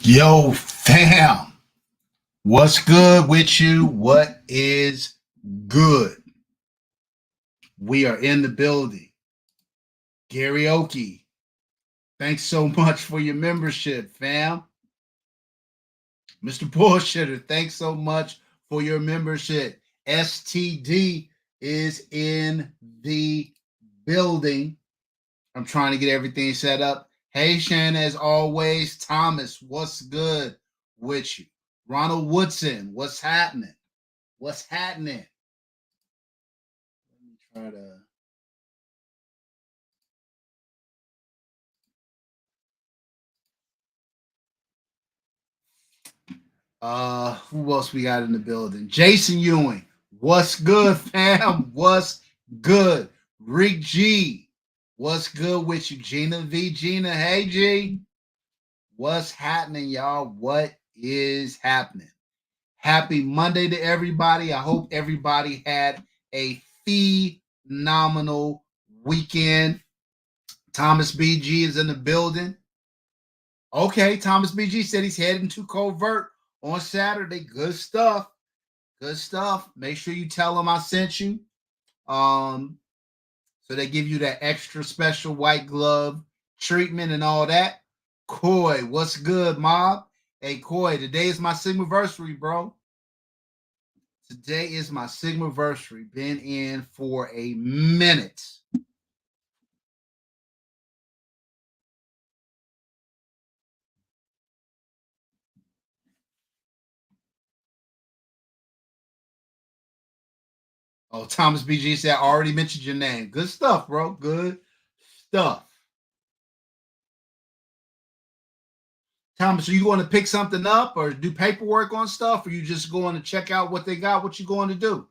Yo, fam, what's good with you? What is good? We are in the building. Karaoke. Thanks so much for your membership, fam. Mr. Bullshitter, thanks so much for your membership. STD is in the building. I'm trying to get everything set up. Hey, Shannon, as always. Thomas, what's good with you? Ronald Woodson, what's happening? What's happening? Let me try to. Who else we got in the building? Jason Ewing, what's good, fam? What's good? Rick G, what's good with you? Gina V. Gina, hey G, what's happening, y'all? What is happening? Happy Monday to everybody. I hope everybody had a phenomenal weekend. Thomas BG is in the building. Okay, Thomas BG said he's heading to Covert on Saturday. Good stuff. Good stuff. Make sure you tell them I sent you. So they give you that extra special white glove treatment and all that. Coy, what's good, mob? Hey, Coy, today is my Sigmaversary, bro. Today is my Sigmaversary. Been in for a minute. Oh, Thomas BG said, I already mentioned your name. Good stuff, bro. Good stuff. Thomas, are you going to pick something up or do paperwork on stuff, or you just going to check out what they got? What you going to do?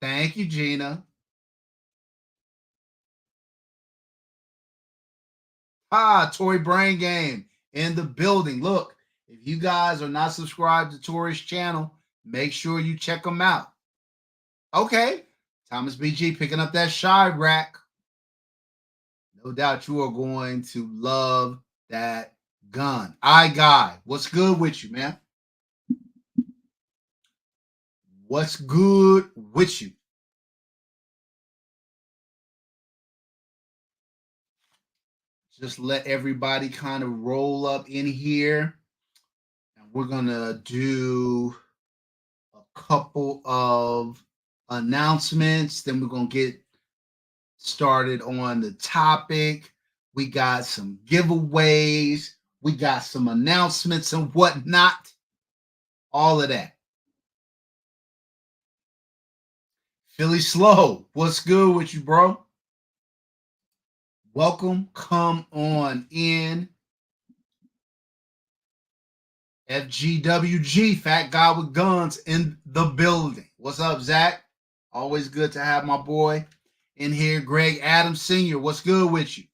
Thank you, Gina. Tory Brain Game in the building. Look, if you guys are not subscribed to Tory's channel, make sure you check them out. Okay, Thomas BG picking up that Chirac. No doubt you are going to love that gun. Guy, what's good with you, man? What's good with you? Just let everybody kind of roll up in here. And we're going to do a couple of announcements. Then we're going to get started on the topic. We got some giveaways. We got some announcements and whatnot. All of that. Philly Slow, what's good with you, bro? Welcome. Come on in. FGWG, Fat Guy with Guns in the building. What's up, Zach? Always good to have my boy in here. Greg Adams Sr., what's good with you?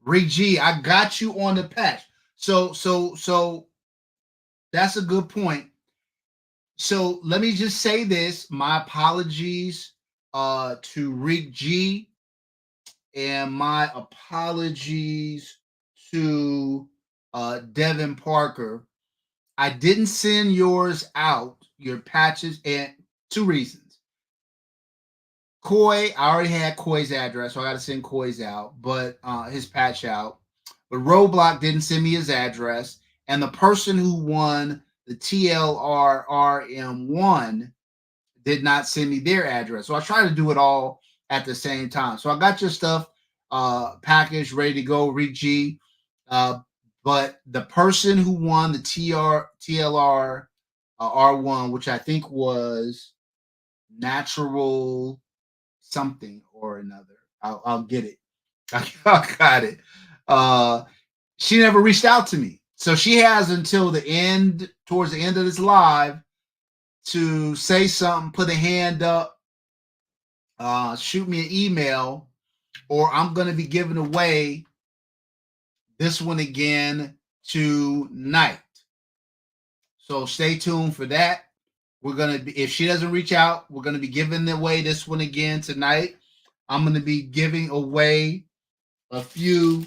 Rick G, I got you on the patch. So that's a good point. So let me just say this. My apologies to Rick G, and my apologies to Devin Parker. I didn't send yours out, your patches, and two reasons. Coy, I already had Coy's address, so I got to send Coy's out, but his patch out. But Roadblock didn't send me his address, and the person who won the TLR RM1 did not send me their address. So I tried to do it all at the same time. So I got your stuff packaged, ready to go, Rick G. But the person who won the TLR R1, which I think was Natural something or another, I'll get it. I got it. She never reached out to me. So she has until the end, towards the end of this live, to say something, put a hand up, shoot me an email, or I'm going to be giving away this one again tonight. So stay tuned for that. We're going to be, if she doesn't reach out, we're going to be giving away this one again tonight. I'm going to be giving away a few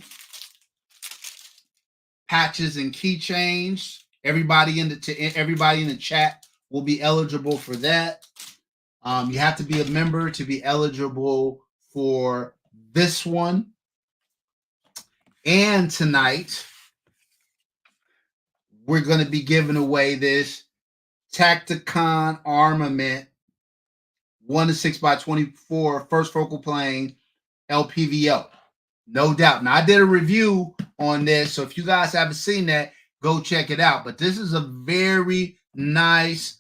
patches and keychains. Everybody in the chat will be eligible for that. You have to be a member to be eligible for this one. And tonight, we're going to be giving away this Tacticon Armament 1 to 6 by 24 first focal plane LPVO. No doubt. Now, I did a review on this, so if you guys haven't seen that, go check it out. But this is a very nice,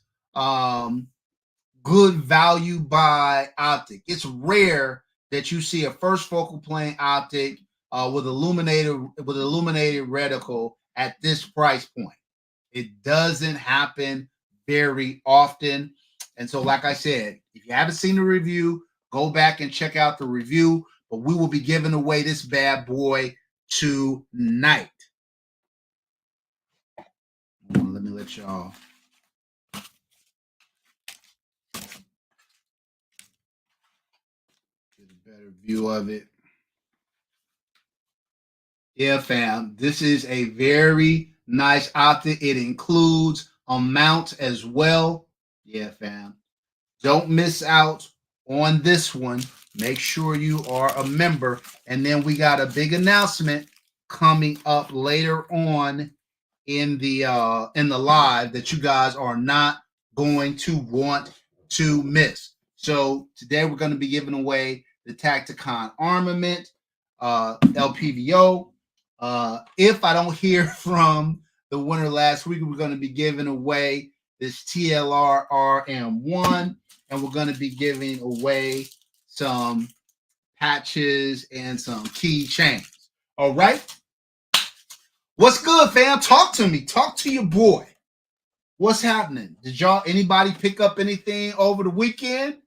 good value buy optic. It's rare that you see a first focal plane optic with illuminated reticle at this price point. It doesn't happen very often. And so, like I said, if you haven't seen the review, go back and check out the review. But we will be giving away this bad boy tonight. Let me let y'all. Get a better view of it. Yeah, fam. This is a very nice optic. It includes a mount as well. Yeah, fam. Don't miss out on this one. Make sure you are a member. And then we got a big announcement coming up later on in the live that you guys are not going to want to miss. So today we're going to be giving away the Tacticon Armament LPVO. If I don't hear from the winner last week, we're going to be giving away this TLR RM1, and we're going to be giving away some patches and some keychains. All right. What's good, fam? Talk to me. Talk to your boy. What's happening? Did anybody pick up anything over the weekend?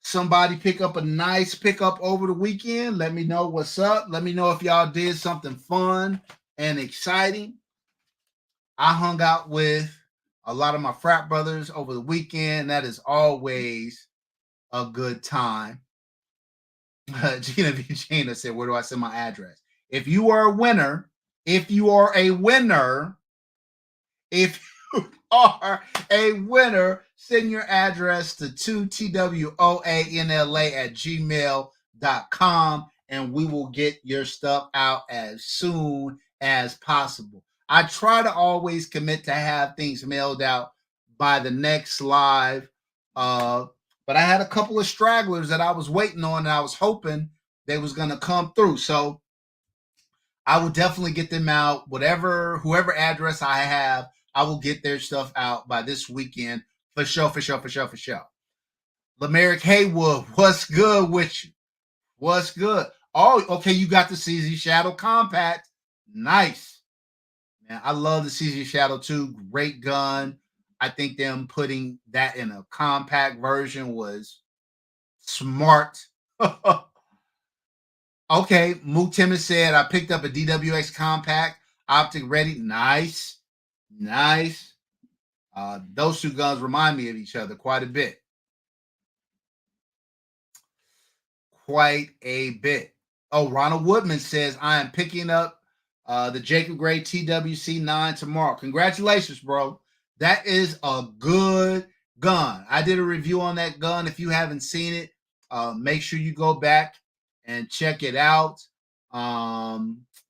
Somebody pick up a nice pickup over the weekend? Let me know what's up. Let me know if y'all did something fun and exciting. I hung out with a lot of my frat brothers over the weekend. That is always a good time. Gina said, where do I send my address? If you are a winner, send your address to 2twoanla@gmail.com and we will get your stuff out as soon as possible. I try to always commit to have things mailed out by the next live. But I had a couple of stragglers that I was waiting on and I was hoping they was going to come through. So I will definitely get them out. Whoever address I have, I will get their stuff out by this weekend. For sure. Lamerick Haywood, what's good with you? What's good? Oh, okay, you got the CZ Shadow Compact. Nice. Man, I love the CZ Shadow 2. Great gun. I think them putting that in a compact version was smart. Okay, Mook Timmons said, I picked up a DWX compact, optic ready. Nice. Those two guns remind me of each other quite a bit. Oh, Ronald Woodman says, I am picking up the Jacob Gray TWC9 tomorrow. Congratulations, bro. That is a good gun. I did a review on that gun. If you haven't seen it, make sure you go back and check it out.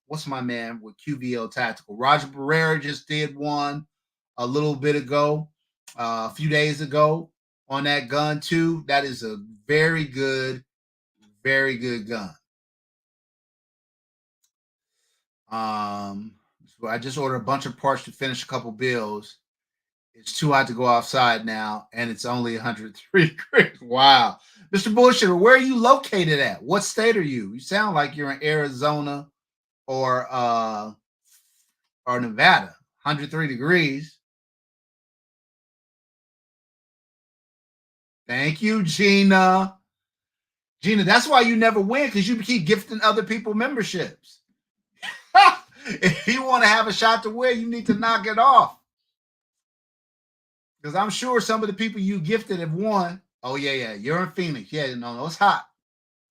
What's my man with QVL Tactical? Roger Barrera just did one a little bit ago, a few days ago on that gun too. That is a very good gun. So I just ordered a bunch of parts to finish a couple bills. It's too hot to go outside now, and it's only 103 degrees. Wow. Mr. Bullshitter, where are you located at? What state are you? You sound like you're in Arizona or Nevada. 103 degrees. Thank you, Gina. Gina, that's why you never win, because you keep gifting other people memberships. If you want to have a shot to win, you need to knock it off. Because I'm sure some of the people you gifted have won. Oh, yeah. You're in Phoenix. Yeah, no, it's hot.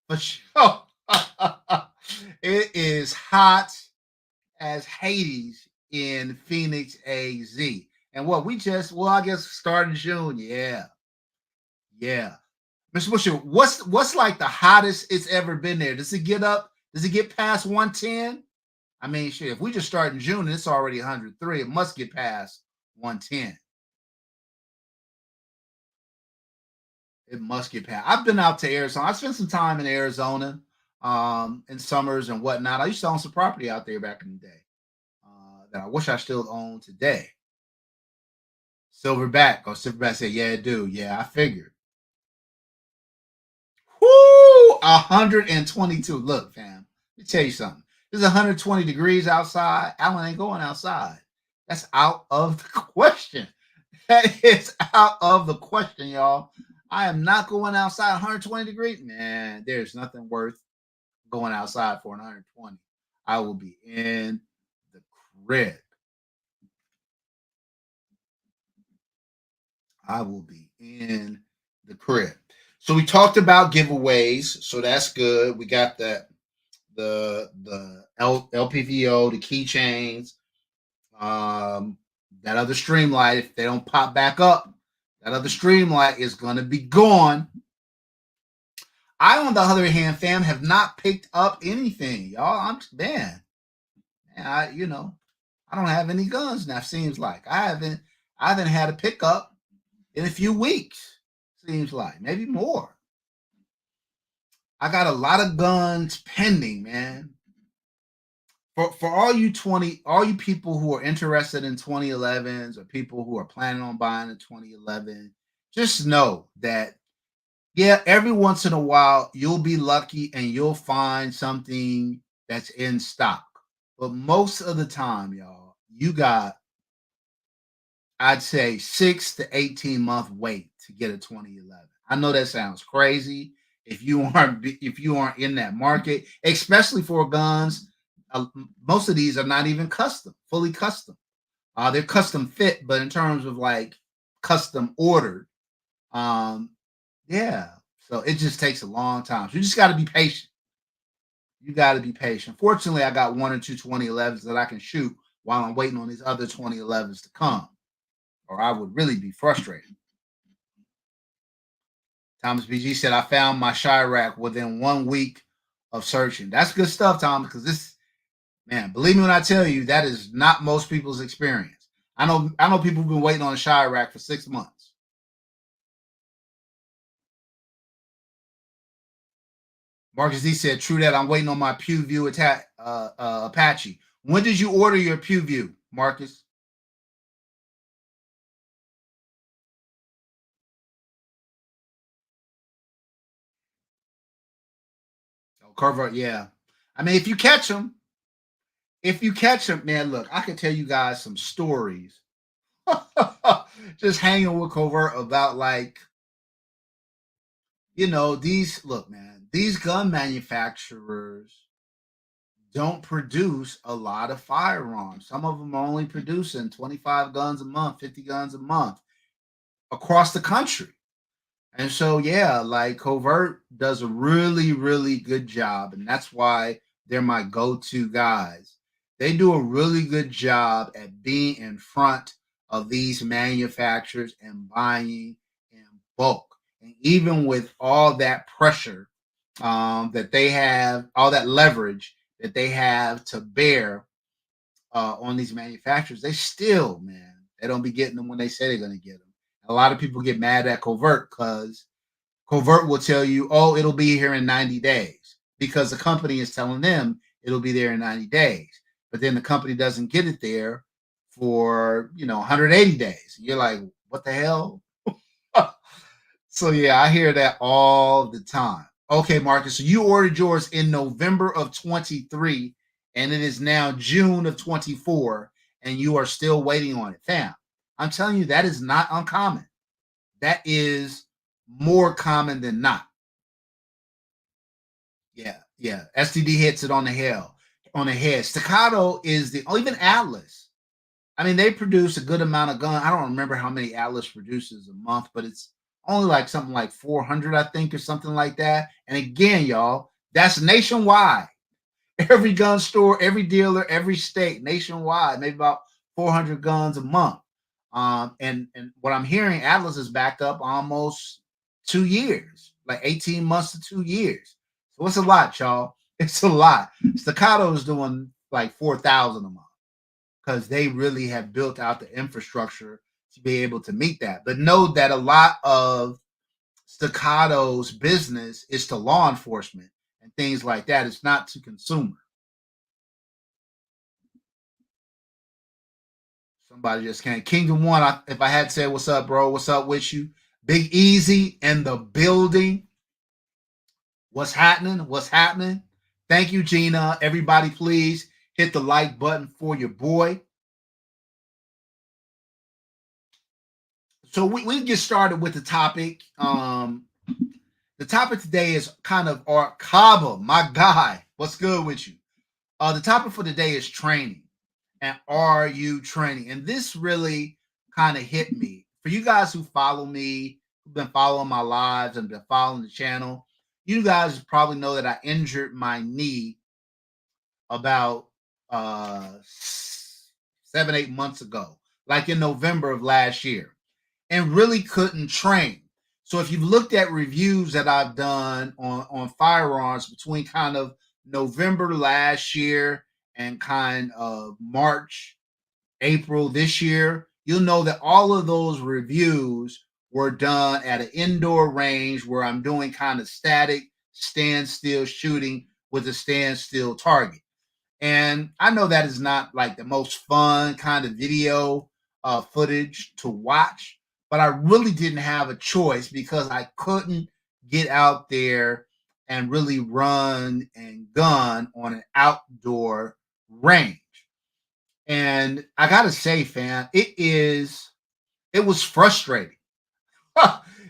For sure. It is hot as Hades in Phoenix AZ. And what we just, well, I guess starting June. Yeah. Yeah. Mr. Busher, what's like the hottest it's ever been there? Does it get up? Does it get past 110? I mean, shit, if we just start in June and it's already 103, it must get past 110. It must get past. I've been out to Arizona. I spent some time in Arizona in summers and whatnot. I used to own some property out there back in the day that I wish I still own today. Silverback. Oh, Silverback said, yeah, dude. Yeah, I figured. Whoo! 122. Look, fam, let me tell you something. It's 120 degrees outside. Alan ain't going outside. That's out of the question. That is out of the question, y'all. I am not going outside 120 degrees. Man, there's nothing worth going outside for 120. I will be in the crib. I will be in the crib. So we talked about giveaways, so that's good. We got the LPVO, the keychains, that other Streamlight. If they don't pop back up, that other Streamlight is gonna be gone. I, on the other hand, fam, have not picked up anything, y'all. Man, I I don't have any guns now. Seems like I haven't had a pickup in a few weeks. Seems like maybe more. I got a lot of guns pending, man. For all you people who are interested in 2011s or people who are planning on buying a 2011, just know that yeah, every once in a while you'll be lucky and you'll find something that's in stock. But most of the time, y'all, you got, I'd say, 6 to 18 month wait to get a 2011. I know that sounds crazy if you aren't in that market, especially for guns. Most of these are not even custom, fully custom. They're custom fit, but in terms of like custom ordered, um, yeah. So it just takes a long time. So you just got to be patient. You got to be patient. Fortunately, I got one or two 2011s that I can shoot while I'm waiting on these other 2011s to come, or I would really be frustrated. Thomas BG said, I found my Chirac within 1 week of searching. That's good stuff, Thomas, because this, man, believe me when I tell you, that is not most people's experience. I know people have been waiting on a Chirac for 6 months. Marcus D said, true that. I'm waiting on my PewView Apache. When did you order your PewView, Marcus? Oh, Carver, yeah. I mean, if you catch them, man, look, I can tell you guys some stories. Just hanging with Covert about like, these, look, man, these gun manufacturers don't produce a lot of firearms. Some of them are only producing 25 guns a month, 50 guns a month across the country. And so, yeah, like Covert does a really, really good job. And that's why they're my go to guys. They do a really good job at being in front of these manufacturers and buying in bulk. And even with all that pressure that they have, all that leverage that they have to bear on these manufacturers, they still, man, they don't be getting them when they say they're going to get them. A lot of people get mad at Covert because Covert will tell you, oh, it'll be here in 90 days because the company is telling them it'll be there in 90 days. But then the company doesn't get it there for, 180 days. You're like, what the hell? So, yeah, I hear that all the time. Okay, Marcus, so you ordered yours in November of 23, and it is now June of 24, and you are still waiting on it. Fam, I'm telling you, that is not uncommon. That is more common than not. Yeah, yeah. STD hits it on the head. Staccato is even Atlas. I mean, they produce a good amount of gun. I don't remember how many Atlas produces a month, but it's only like something like 400, I think, or something like that. And again, y'all, that's nationwide. Every gun store, every dealer, every state, nationwide, maybe about 400 guns a month. And what I'm hearing, Atlas is backed up almost 2 years, like 18 months to 2 years. So it's a lot, y'all. It's a lot. Staccato is doing like 4,000 a month because they really have built out the infrastructure to be able to meet that. But know that a lot of Staccato's business is to law enforcement and things like that. It's not to consumer. Somebody just can't. Kingdom One, if I had said, what's up, bro? What's up with you? Big Easy in the building. What's happening? What's happening? Thank you, Gina. Everybody, please hit the like button for your boy. So we get started with the topic. The topic today is kind of Art Kaba, my guy. What's good with you? The topic for today is training. And are you training? And this really kind of hit me. For you guys who follow me, who've been following my lives and been following the channel, you guys probably know that I injured my knee about 7-8 months ago, like in November of last year, and really couldn't train. So if you've looked at reviews that I've done on firearms between kind of November last year and kind of March, April this year, you'll know that all of those reviews were done at an indoor range where I'm doing kind of static standstill shooting with a standstill target. And I know that is not like the most fun kind of video footage to watch, but I really didn't have a choice because I couldn't get out there and really run and gun on an outdoor range. And I gotta say, fam, it was frustrating.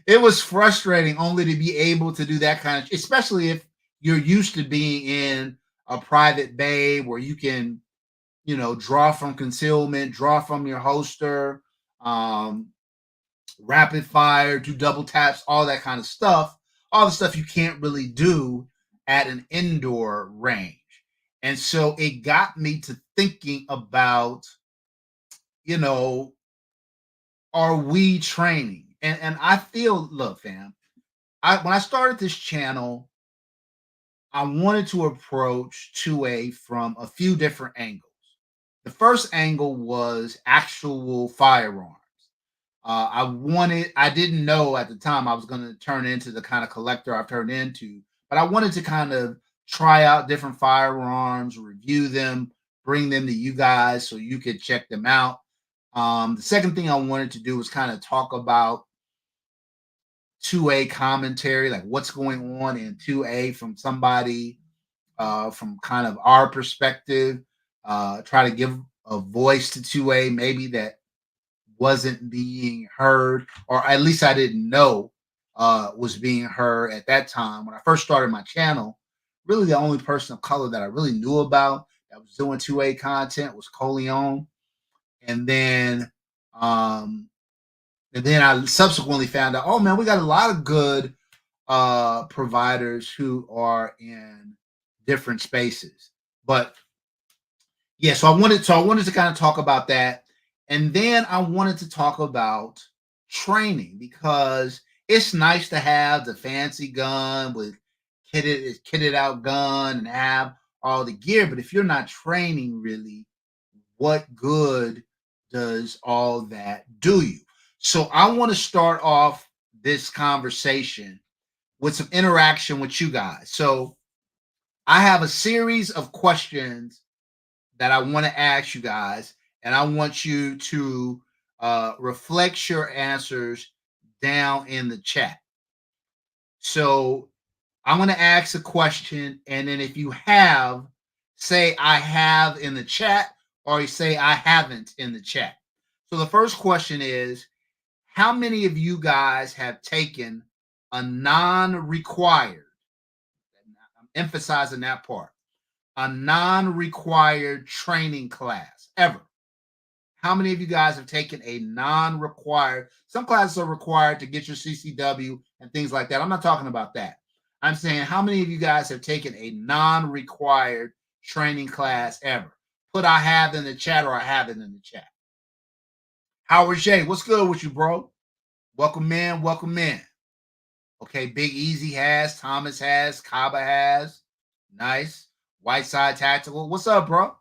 It was frustrating only to be able to do that kind of, especially if you're used to being in a private bay where you can, draw from concealment, draw from your holster, um, rapid fire, do double taps, all that kind of stuff, all the stuff you can't really do at an indoor range. And so it got me to thinking about, you know, are we training? And I feel, look, fam, when I started this channel, I wanted to approach 2A from a few different angles. The first angle was actual firearms. I didn't know at the time I was going to turn into the kind of collector I've turned into, but I wanted to kind of try out different firearms, review them, bring them to you guys so you could check them out. The second thing I wanted to do was kind of talk about 2A commentary, like what's going on in 2A from somebody from kind of our perspective, try to give a voice to 2A maybe that wasn't being heard, or at least I didn't know was being heard at that time. When I first started my channel, really the only person of color that I really knew about that was doing 2A content was Coleon. And then I subsequently found out, oh man, we got a lot of good providers who are in different spaces. But yeah, so I wanted to kind of talk about that. And then I wanted to talk about training because it's nice to have the fancy gun with kitted out gun and have all the gear. But if you're not training really, what good does all that do you? So I want to start off this conversation with some interaction with you guys. So I have a series of questions that I want to ask you guys, and I want you to reflect your answers down in the chat. So I'm going to ask a question, and then if you have, say I have in the chat, or you say I haven't in the chat. So the first question is, how many of you guys have taken a non-required, I'm emphasizing that part, a non-required training class ever? How many of you guys have taken a non-required? Some classes are required to get your CCW and things like that. I'm not talking about that. I'm saying how many of you guys have taken a non-required training class ever. Put I have in the chat or I have it in the chat. Howard J, what's good with you, bro? Welcome in, welcome in. Okay, Big Easy has, Thomas has, Kaba has. Nice. Whiteside Tactical. What's up, bro?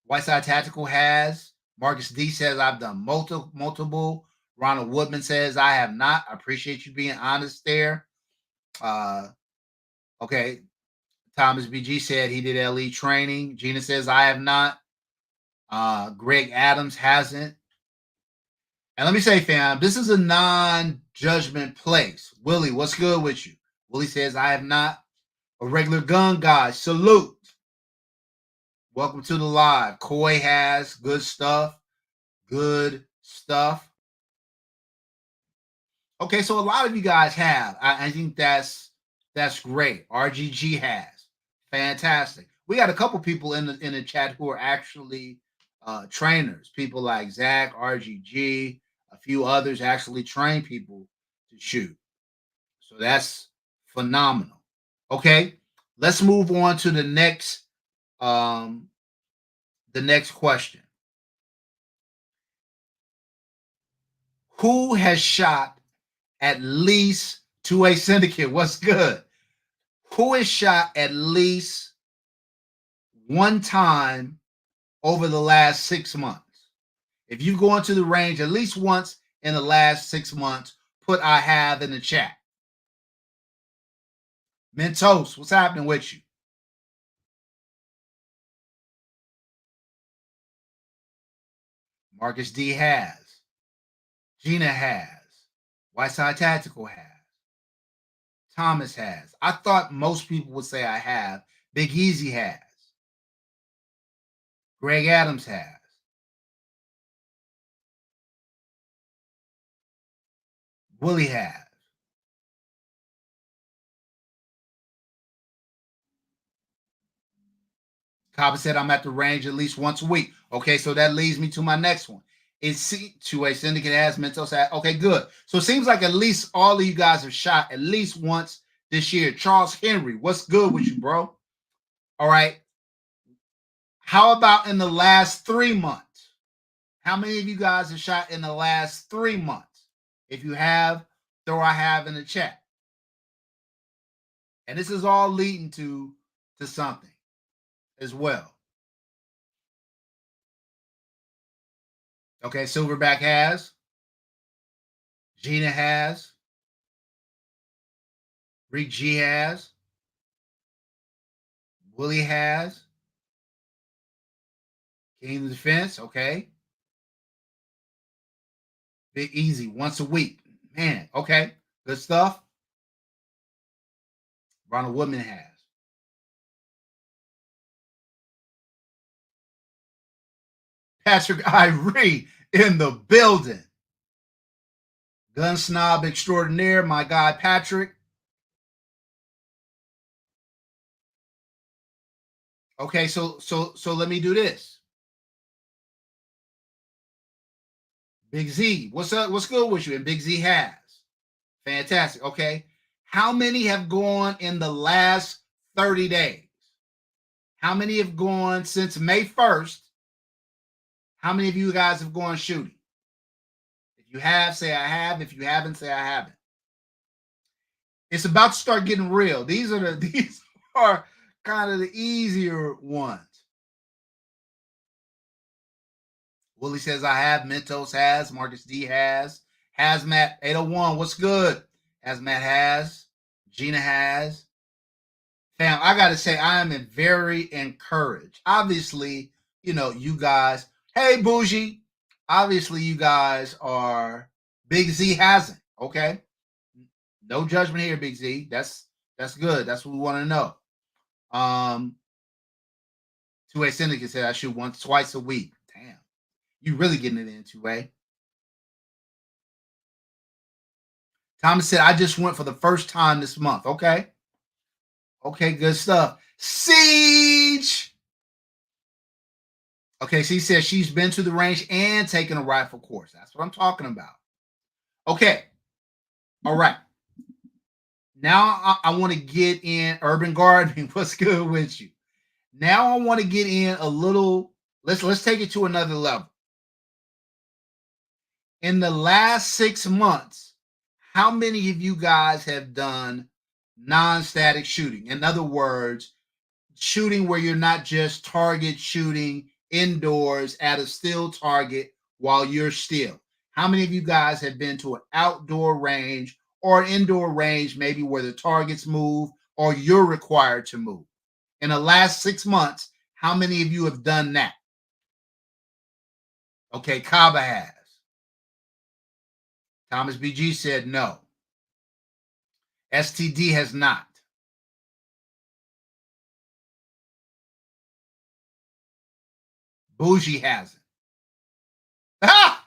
Whiteside Tactical has. Marcus D says, I've done multiple. Ronald Woodman says, I have not. I appreciate you being honest there. Okay. Thomas BG said he did LE training. Gina says, I have not. Greg Adams hasn't. And let me say, fam, this is a non-judgment place. Willie, what's good with you? Willie says, I have not. A regular gun guy, salute. Welcome to the live. Coy has good stuff. Good stuff. Okay, so a lot of you guys have. I think that's great. RGG has. Fantastic. We got a couple people in the chat who are actually trainers. People like Zach, RGG, a few others actually train people to shoot. So that's phenomenal. Okay, let's move on to the next question. Who has shot at least to a syndicate? What's good? Who has shot at least one time over the last 6 months? If you go into the range at least once in the last 6 months, put I have in the chat. Mentos, what's happening with you? Marcus D has. Gina has. Whiteside Tactical has. Thomas has. I thought most people would say I have. Big Easy has. Greg Adams has. Willie has. Cobb said I'm at the range at least once a week. Okay, so that leads me to my next one. It's to a syndicate has Mentos has. Okay, good. So it seems like at least all of you guys have shot at least once this year. Charles Henry, what's good with you, bro? All right. How about in the last 3 months? How many of you guys have shot in the last 3 months? If you have, throw I have in the chat. And this is all leading to something as well. Okay, Silverback has. Gina has. Rick G has. Willie has. King of Defense, okay. Big Easy, once a week. Man, okay. Good stuff. Ronald Woodman has. Patrick Irie in the building. Gun snob extraordinaire, my guy Patrick. Okay, so let me do this. Big Z, what's up? What's good with you? And Big Z has. Fantastic. Okay. How many have gone in the last 30 days? How many have gone since May 1st? How many of you guys have gone shooting? If you have, say I have. If you haven't, say I haven't. It's about to start getting real. These are kind of the easier ones. Willie says I have. Mentos has. Marcus D has. Hazmat 801. What's good? Hazmat has. Gina has. Fam, I gotta say I am very encouraged. Obviously, you guys. Hey, Bougie. Obviously, you guys are. Big Z hasn't. Okay. No judgment here, Big Z. That's good. That's what we want to know. Two-way syndicate said I shoot twice a week. Damn, you really getting it in, two-way. Thomas said I just went for the first time this month. Okay. Okay, good stuff. Siege. Okay, she says she's been to the range and taken a rifle course. That's what I'm talking about. Okay. All right. Now I want to get in urban gardening. What's good with you? Now I want to get in a little. Let's take it to another level. In the last 6 months, how many of you guys have done non-static shooting? In other words, shooting where you're not just target shooting indoors at a still target while you're still. How many of you guys have been to an outdoor range or an indoor range, maybe where the targets move or you're required to move? In the last 6 months, how many of you have done that? Okay, Kaba has. Thomas BG said no. STD has not. Bougie hasn't. Ah!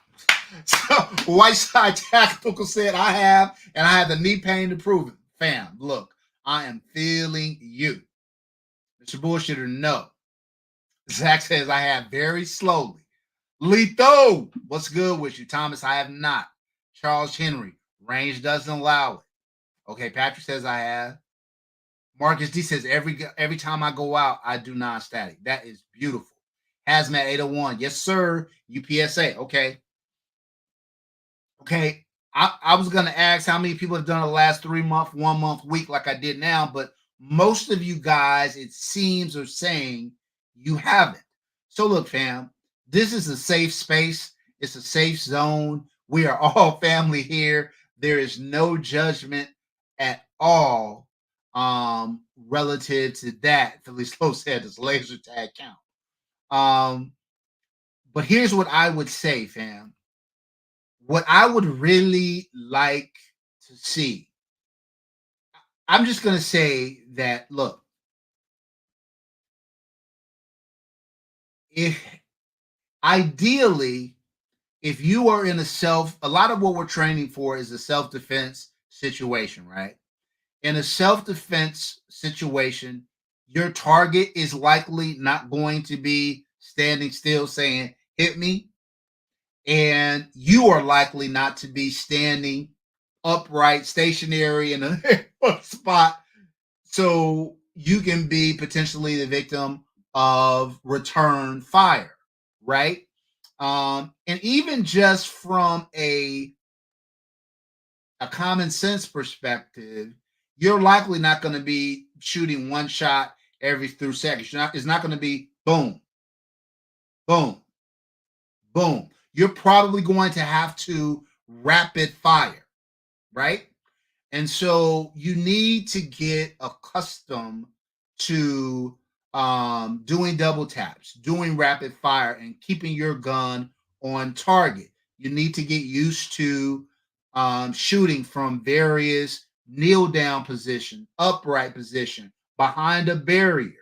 So Whiteside Tactical said, I have, and I have the knee pain to prove it. Fam, look, I am feeling you. Mr. Bullshitter, no. Zach says, I have very slowly. Letho, what's good with you? Thomas, I have not. Charles Henry, range doesn't allow it. Okay, Patrick says I have. Marcus D says, every time I go out, I do non-static. That is beautiful. Hazmat 801, yes, sir. UPSA, okay. Okay, I was going to ask how many people have done the last 3 month, 1 month, week like I did now, but most of you guys, it seems, are saying you haven't. So look, fam, this is a safe space. It's a safe zone. We are all family here. There is no judgment at all relative to that. Philly Slow said this laser tag count. But here's what I would say, fam. What I would really like to see, I'm just going to say that, look, if ideally, if you are in a lot of what we're training for is a self-defense situation, right? In a self-defense situation, your target is likely not going to be standing still saying, hit me. And you are likely not to be standing upright, stationary in a spot. So you can be potentially the victim of return fire, right? And even just from a common sense perspective, you're likely not going to be shooting one shot every 3 seconds. It's not going to be boom, boom, boom. You're probably going to have to rapid fire, right? And so you need to get accustomed to doing double taps, doing rapid fire, and keeping your gun on target. You need to get used to shooting from various kneel down position, upright position, behind a barrier.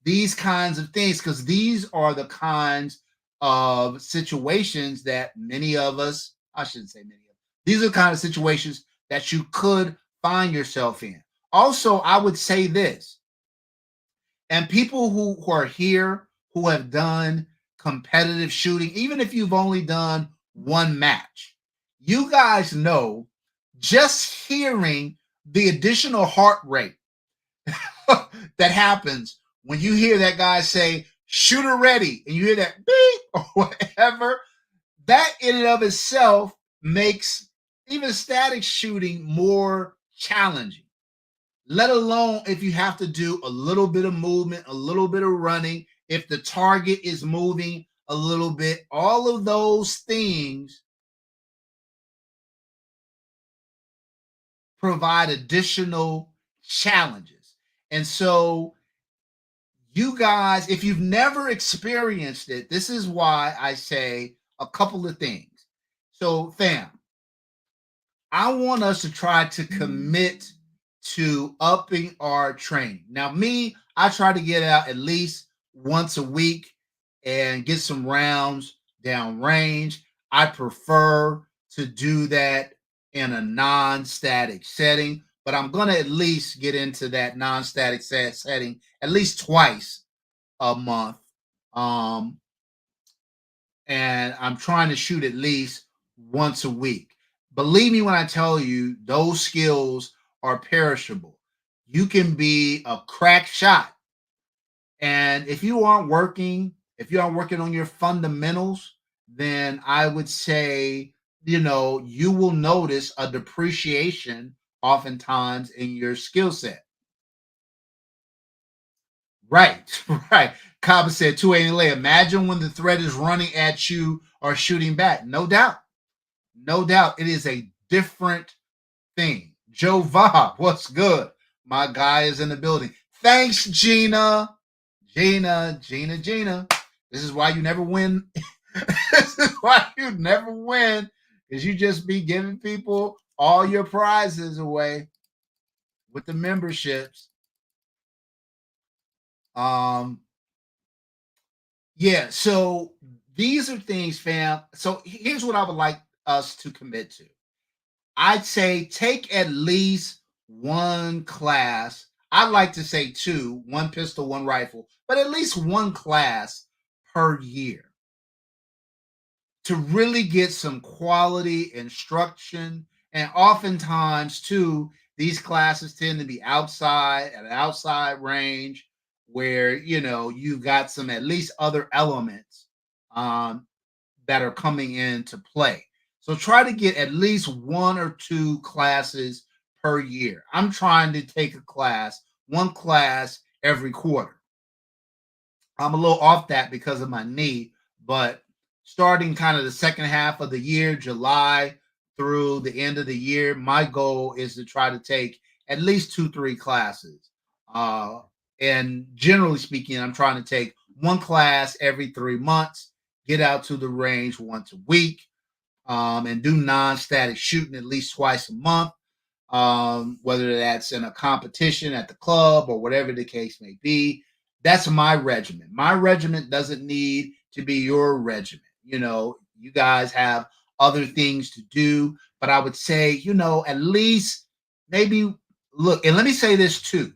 These kinds of things, because these are the kinds of situations that many of us, I shouldn't say many of, these are the kind of situations that you could find yourself in. Also, I would say this, and people who are here who have done competitive shooting, even if you've only done one match, you guys know just hearing the additional heart rate that happens when you hear that guy say, shooter ready, and you hear that beep or whatever, that in and of itself makes even static shooting more challenging. Let alone if you have to do a little bit of movement, a little bit of running, if the target is moving a little bit, all of those things provide additional challenges. And so, you guys, if you've never experienced it, this is why I say a couple of things. So, fam, I want us to try to commit to upping our training. Now, me, I try to get out at least once a week and get some rounds down range. I prefer to do that in a non-static setting, but I'm going to at least get into that non-static setting at least twice a month. Um, and I'm trying to shoot at least once a week. Believe me when I tell you, those skills are perishable. You can be a crack shot And if you aren't working on your fundamentals, then I would say, you will notice a depreciation oftentimes in your skill set. Right, right. Kaba said 280 lay. Imagine when the threat is running at you or shooting back. No doubt. No doubt. It is a different thing. Joe Vob, what's good? My guy is in the building. Thanks, Gina. Gina. This is why you never win. This is why you never win. Because you just be giving people all your prizes away with the memberships. Um, yeah, so these are things, fam. So here's what I would like us to commit to. I'd say take at least one class. I'd like to say two, one pistol, one rifle, but at least one class per year to really get some quality instruction. And oftentimes, too, these classes tend to be outside at an outside range where you've got some at least other elements um, that are coming into play. So try to get at least one or two classes per year. I'm trying to take one class every quarter. I'm a little off that because of my knee, but starting kind of the second half of the year, July through the end of the year, my goal is to try to take at least two, three classes. Uh, and generally speaking, I'm trying to take one class every 3 months, get out to the range once a week, and do non-static shooting at least twice a month, whether that's in a competition at the club or whatever the case may be. That's my regiment. My regiment doesn't need to be your regiment. You guys have other things to do, but I would say, at least maybe look, and let me say this too.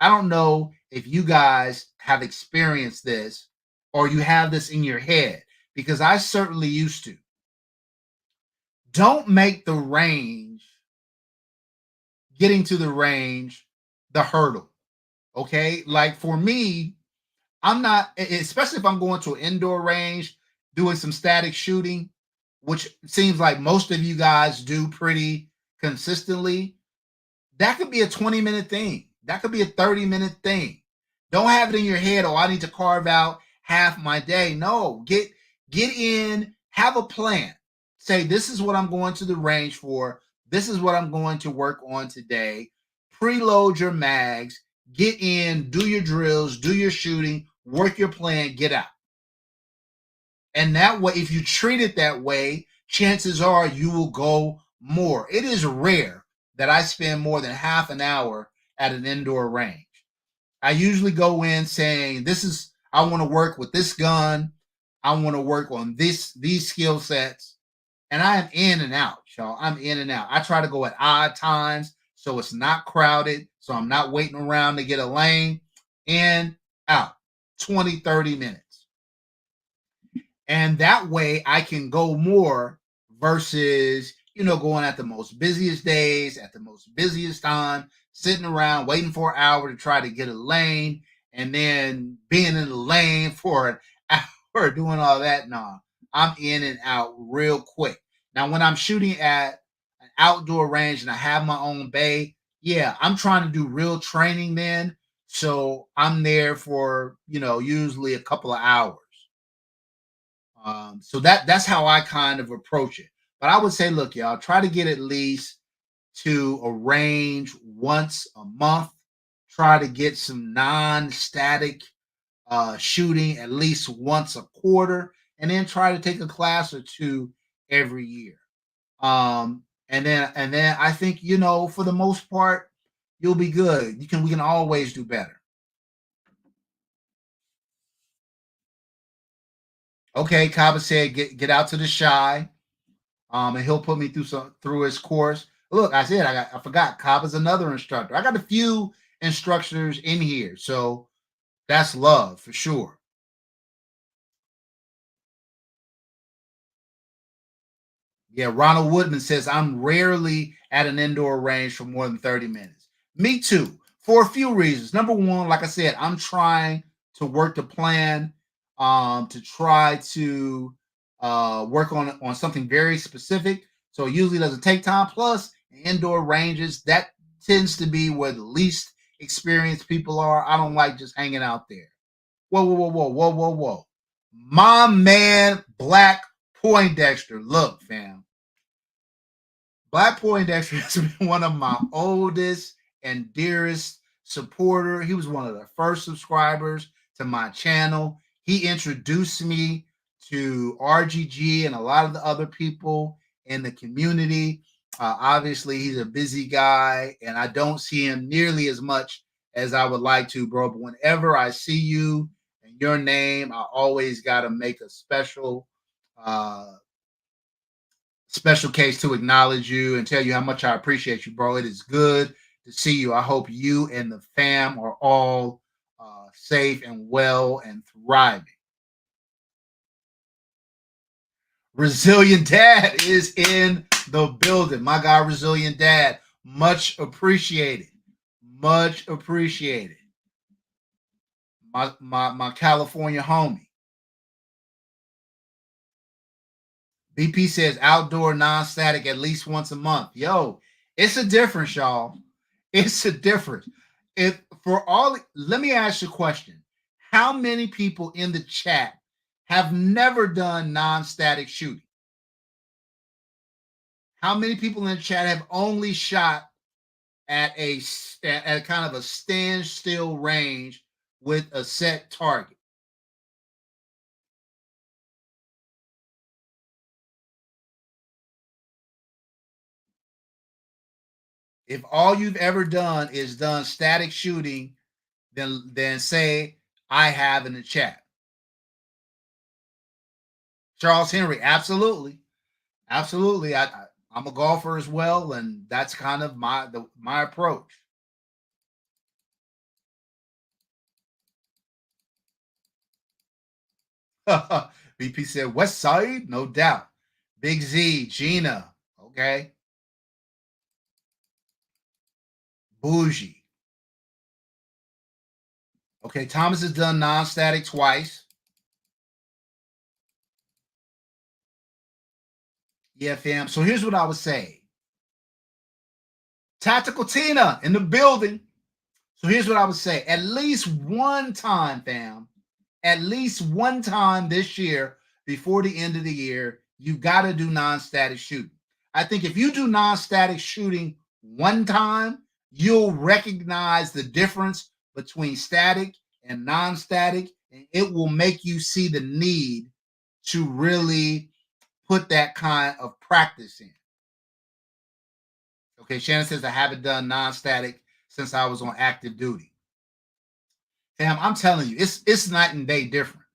I don't know if you guys have experienced this or you have this in your head because I certainly used to. Don't make the range, getting to the range, the hurdle. Okay. Like for me, I'm not, especially if I'm going to an indoor range, doing some static shooting, which seems like most of you guys do pretty consistently. That could be a 20-minute thing. That could be a 30-minute thing. Don't have it in your head, oh, I need to carve out half my day. No, get in, have a plan. Say, this is what I'm going to the range for. This is what I'm going to work on today. Preload your mags, get in, do your drills, do your shooting, work your plan, get out. And that way, if you treat it that way, chances are you will go more. It is rare that I spend more than half an hour at an indoor range. I usually go in saying, I want to work with this gun. I want to work on these skill sets. And I am in and out, y'all. I'm in and out. I try to go at odd times so it's not crowded. So I'm not waiting around to get a lane. In, out, 20, 30 minutes. And that way I can go more versus, going at the most busiest days, at the most busiest time, sitting around waiting for an hour to try to get a lane and then being in the lane for an hour doing all that. No, I'm in and out real quick. Now, when I'm shooting at an outdoor range and I have my own bay, yeah, I'm trying to do real training then. So I'm there for, usually a couple of hours. So that's how I kind of approach it. But I would say, look, y'all, try to get at least to a range once a month. Try to get some non-static shooting at least once a quarter, and then try to take a class or two every year. And then I think for the most part, you'll be good. We can always do better. Okay, Kaba said, get out to the shy. And he'll put me through his course. Look, I forgot. Cobb is another instructor. I got a few instructors in here, so that's love for sure. Yeah, Ronald Woodman says I'm rarely at an indoor range for more than 30 minutes. Me too, for a few reasons. Number one, like I said, I'm trying to work the plan, to try to work on something very specific. So it usually doesn't take time. Plus, indoor ranges, that tends to be where the least experienced people are. I don't like just hanging out there. Whoa, whoa, whoa, whoa, whoa, whoa, whoa. My man, Black Poindexter. Look, fam. Black Poindexter has been one of my oldest and dearest supporter. He was one of the first subscribers to my channel. He introduced me to RGG and a lot of the other people in the community. Obviously, he's a busy guy, and I don't see him nearly as much as I would like to, bro. But whenever I see you and your name, I always got to make a uh, special case to acknowledge you and tell you how much I appreciate you, bro. It is good to see you. I hope you and the fam are all safe and well and thriving. Resilient Dad is in the building. My guy, Resilient Dad, much appreciated. Much appreciated. My California homie. BP says outdoor non-static at least once a month. Yo, it's a difference, y'all. It's a difference. If for all, let me ask you a question. How many people in the chat have never done non-static shooting? How many people in the chat have only shot at at kind of a standstill range with a set target? If all you've ever done is done static shooting, then say I have in the chat. Charles Henry, absolutely, absolutely. I'm a golfer as well, and that's kind of my approach. BP said West Side, no doubt. Big Z, Gina, okay. Bougie. Okay, Thomas has done non-static twice. Yeah, fam. So here's what I would say. Tactical Tina in the building. So here's what I would say. At least one time, fam. At least one time this year before the end of the year, you got to do non-static shooting. I think if you do non-static shooting one time, you'll recognize the difference between static and non-static, and it will make you see the need to really put that kind of practice in. Okay, Shannon says I haven't done non-static since I was on active duty. Fam, I'm telling you, it's night and day difference.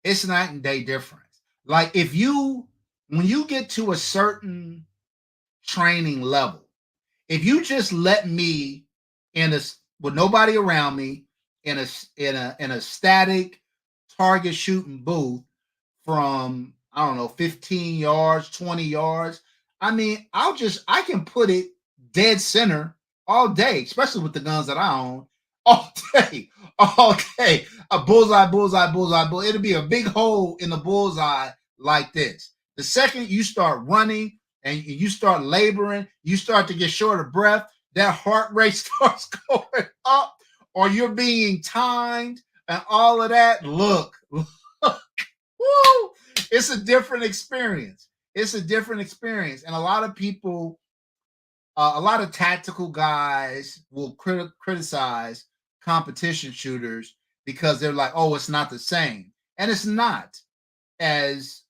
It's night and day difference. Like when you get to a certain training level, if you just let me in a with nobody around me in a static target shooting booth from I don't know 15 yards, 20 yards. I mean, I can put it dead center all day, especially with the guns that I own, all day, all day. A bullseye, bullseye, bullseye, bull. It'll be a big hole in the bullseye like this. The second you start running and you start laboring, you start to get short of breath, that heart rate starts going up, or you're being timed and all of that. Look, woo, it's a different experience. It's a different experience. And a lot of people, a lot of tactical guys will criticize competition shooters because they're like, oh, it's not the same. And it's not. As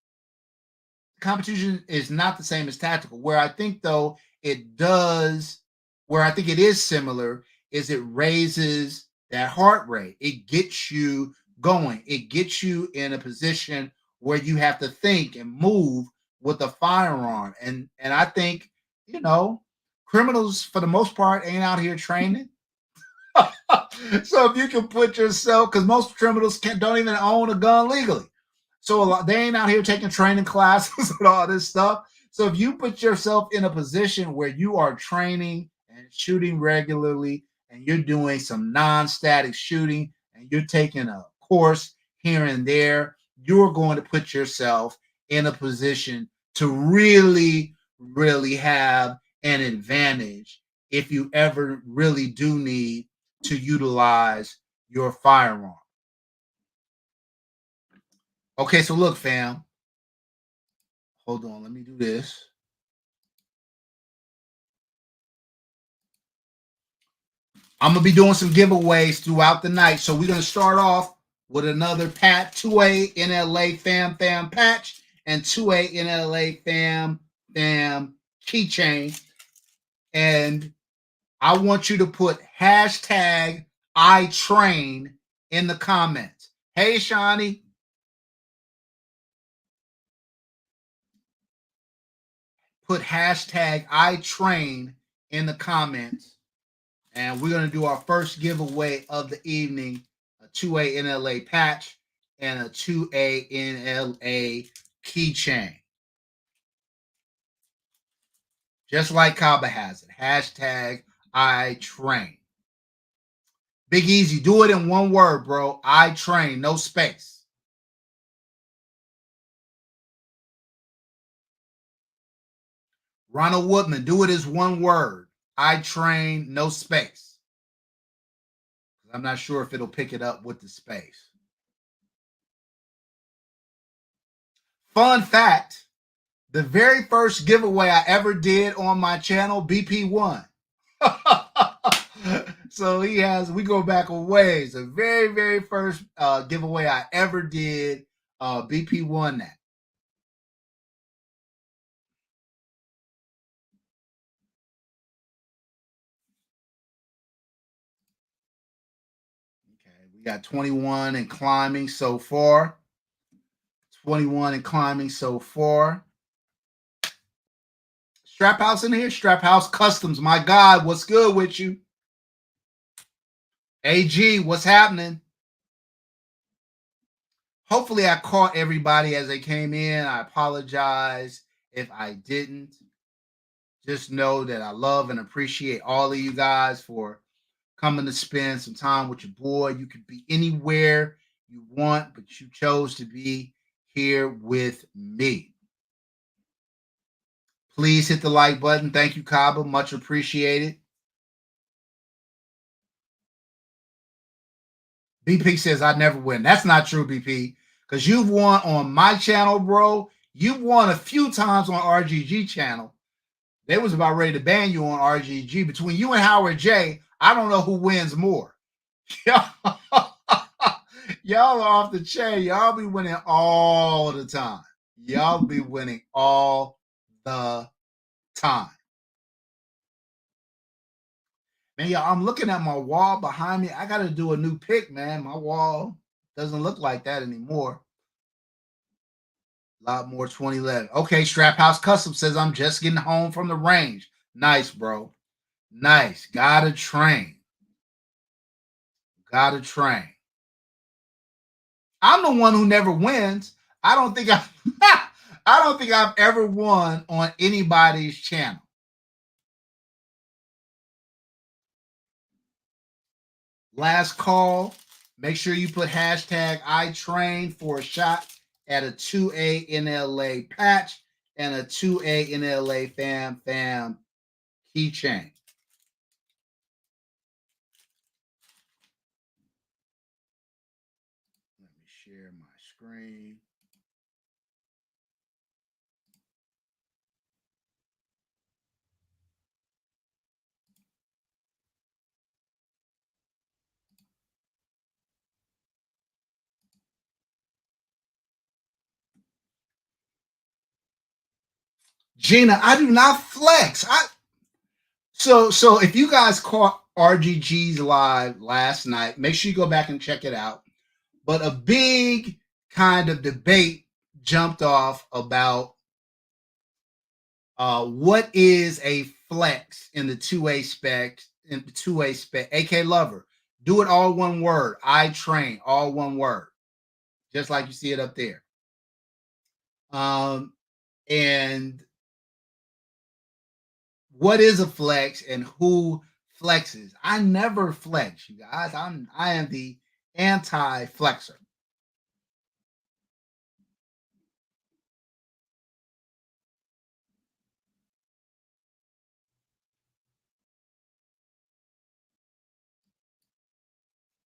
competition is not the same as tactical. Where I think though it does, where I think it is similar, is it raises that heart rate. It gets you going. It gets you in a position where you have to think and move with a firearm. And I think, criminals for the most part ain't out here training. So if you can put yourself, because most criminals don't even own a gun legally. So they ain't out here taking training classes and all this stuff. So if you put yourself in a position where you are training and shooting regularly and you're doing some non-static shooting and you're taking a course here and there, you're going to put yourself in a position to really, really have an advantage if you ever really do need to utilize your firearm. Okay, so look, fam. Hold on, let me do this. I'm gonna be doing some giveaways throughout the night. So we're gonna start off with another pat 2A NLA fam patch and 2A NLA fam keychain. And I want you to put hashtag I train in the comments. Hey Shawnee. Put hashtag I train in the comments. And we're going to do our first giveaway of the evening, a 2A NLA patch and a 2A NLA keychain. Just like Kaba has it. Hashtag I train. Big Easy, do it in one word, bro. I train, no space. Ronald Woodman, do it as one word. I train, no space. I'm not sure if it'll pick it up with the space. Fun fact, the very first giveaway I ever did on my channel, BP won. So we go back a ways. The very, very first giveaway I ever did, BP won that. Okay, we got 21 and climbing so far. 21 and climbing so far. Strap House in here. Strap House Customs. My God, what's good with you? AG, what's happening? Hopefully, I caught everybody as they came in. I apologize if I didn't. Just know that I love and appreciate all of you guys for coming to spend some time with your boy. You could be anywhere you want, but you chose to be here with me. Please hit the like button. Thank you, Kaba. Much appreciated. BP says I never win. That's not true, BP, because you've won on my channel, bro. You've won a few times on RGG channel. They was about ready to ban you on RGG. Between you and Howard J, I don't know who wins more. Y'all are off the chain. Y'all be winning all the time. Y'all be winning all the time. Man, y'all, I'm looking at my wall behind me. I got to do a new pic, man. My wall doesn't look like that anymore. A lot more 2011. Okay, Strap House Custom says I'm just getting home from the range. Nice, bro. Nice. Gotta train. Gotta train. I'm the one who never wins. I don't think I've ever won on anybody's channel. Last call. Make sure you put hashtag I train for a shot at a 2A NLA patch and a 2A NLA fam keychain. Let me share my screen. Gina, I do not flex. So if you guys caught RGG's live last night, make sure you go back and check it out. But a big kind of debate jumped off about what is a flex in the 2A spec, AK Lover. Do it all one word. I train, all one word. Just like you see it up there. And what is a flex and who flexes? I never flex, you guys. I am the anti-flexor.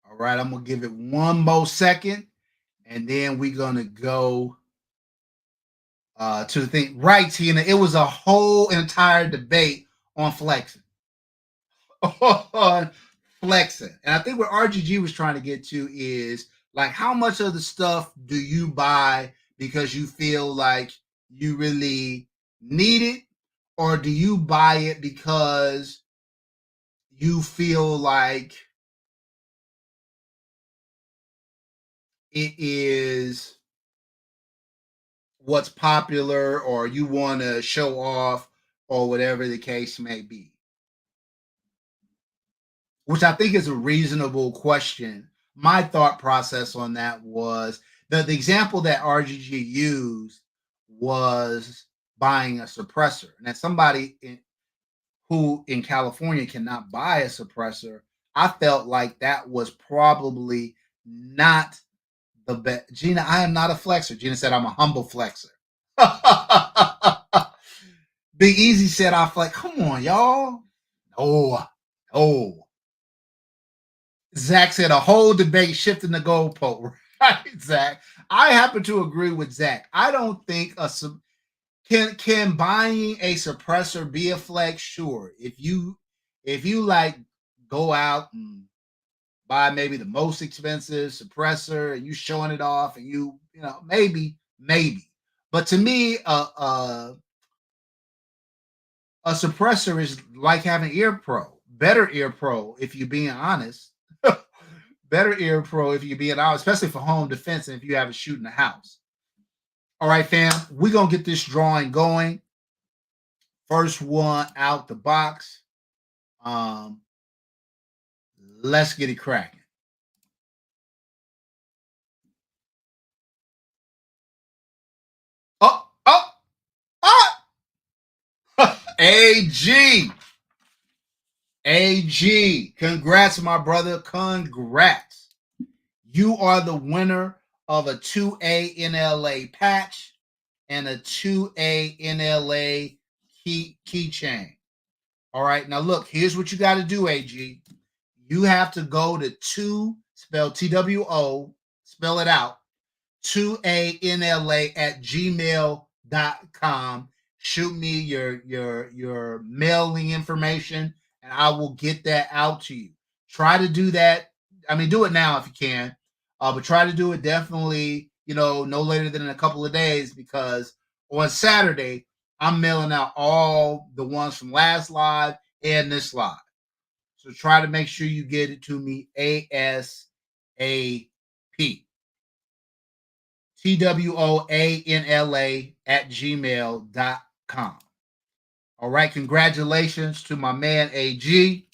All right, I'm gonna give it one more second, and then we're gonna go to the thing. Right, Tina. It was a whole entire debate on flexing. On flexing. And I think what RGG was trying to get to is like how much of the stuff do you buy because you feel like you really need it, or do you buy it because you feel like it is what's popular or you want to show off or whatever the case may be? Which I think is a reasonable question. My thought process on that was the example that RGG used was buying a suppressor. And as somebody who in California cannot buy a suppressor, I felt like that was probably not the best. Gina, I am not a flexor. Gina said I'm a humble flexor. Big Easy said I flex. Come on, y'all. Oh, oh. Zach said a whole debate shifting the goalpost. Right, Zach. I happen to agree with Zach. I don't think can buying a suppressor be a flex? Sure. If you like go out and buy maybe the most expensive suppressor and you showing it off and you know maybe. But to me, a suppressor is like having ear pro, better ear pro if you're being honest. Better ear pro if you're being honest, especially for home defense and if you have a shoot in the house. All right, fam, we're gonna get this drawing going. First one out the box. Um, let's get it cracking. Oh, oh, oh! AG. AG. Congrats, my brother. Congrats. You are the winner of a 2A NLA patch and a 2A NLA keychain. All right. Now, look, here's what you got to do, AG. You have to go to spell TWO, spell it out, 2ANLA at gmail.com. Shoot me your mailing information and I will get that out to you. Try to do that. I mean, do it now if you can, but try to do it definitely, no later than in a couple of days because on Saturday, I'm mailing out all the ones from last live and this live. So try to make sure you get it to me ASAP. TWOANLA at gmail.com. All right. Congratulations to my man AG.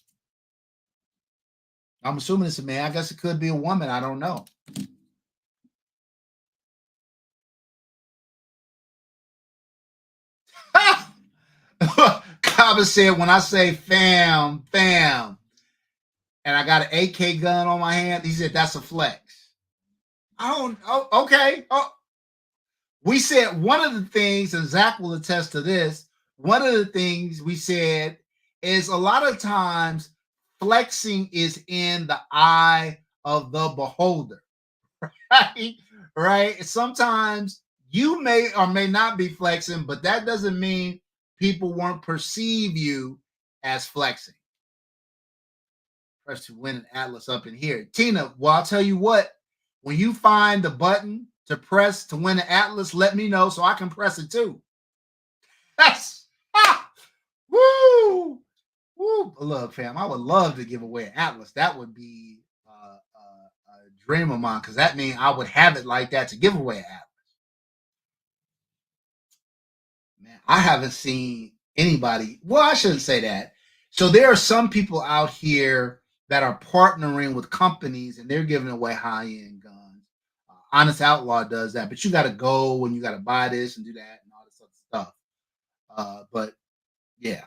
I'm assuming it's a man. I guess it could be a woman. I don't know. Kaba said, when I say fam, and I got an AK gun on my hand, he said, that's a flex. I don't, okay. We said one of the things, and Zach will attest to this, one of the things we said is a lot of times flexing is in the eye of the beholder, right? Right? Sometimes you may or may not be flexing, but that doesn't mean people won't perceive you as flexing. Press to win an Atlas up in here. Tina, well, I'll tell you what, when you find the button to press to win an Atlas, let me know so I can press it too. That's woo, woo. Look, fam, I would love to give away an Atlas. That would be a dream of mine because that means I would have it like that to give away an Atlas. Man, I haven't seen anybody. Well, I shouldn't say that. So there are some people out here that are partnering with companies and they're giving away high end guns. Honest Outlaw does that, but you got to go and you got to buy this and do that and all this other stuff. But yeah,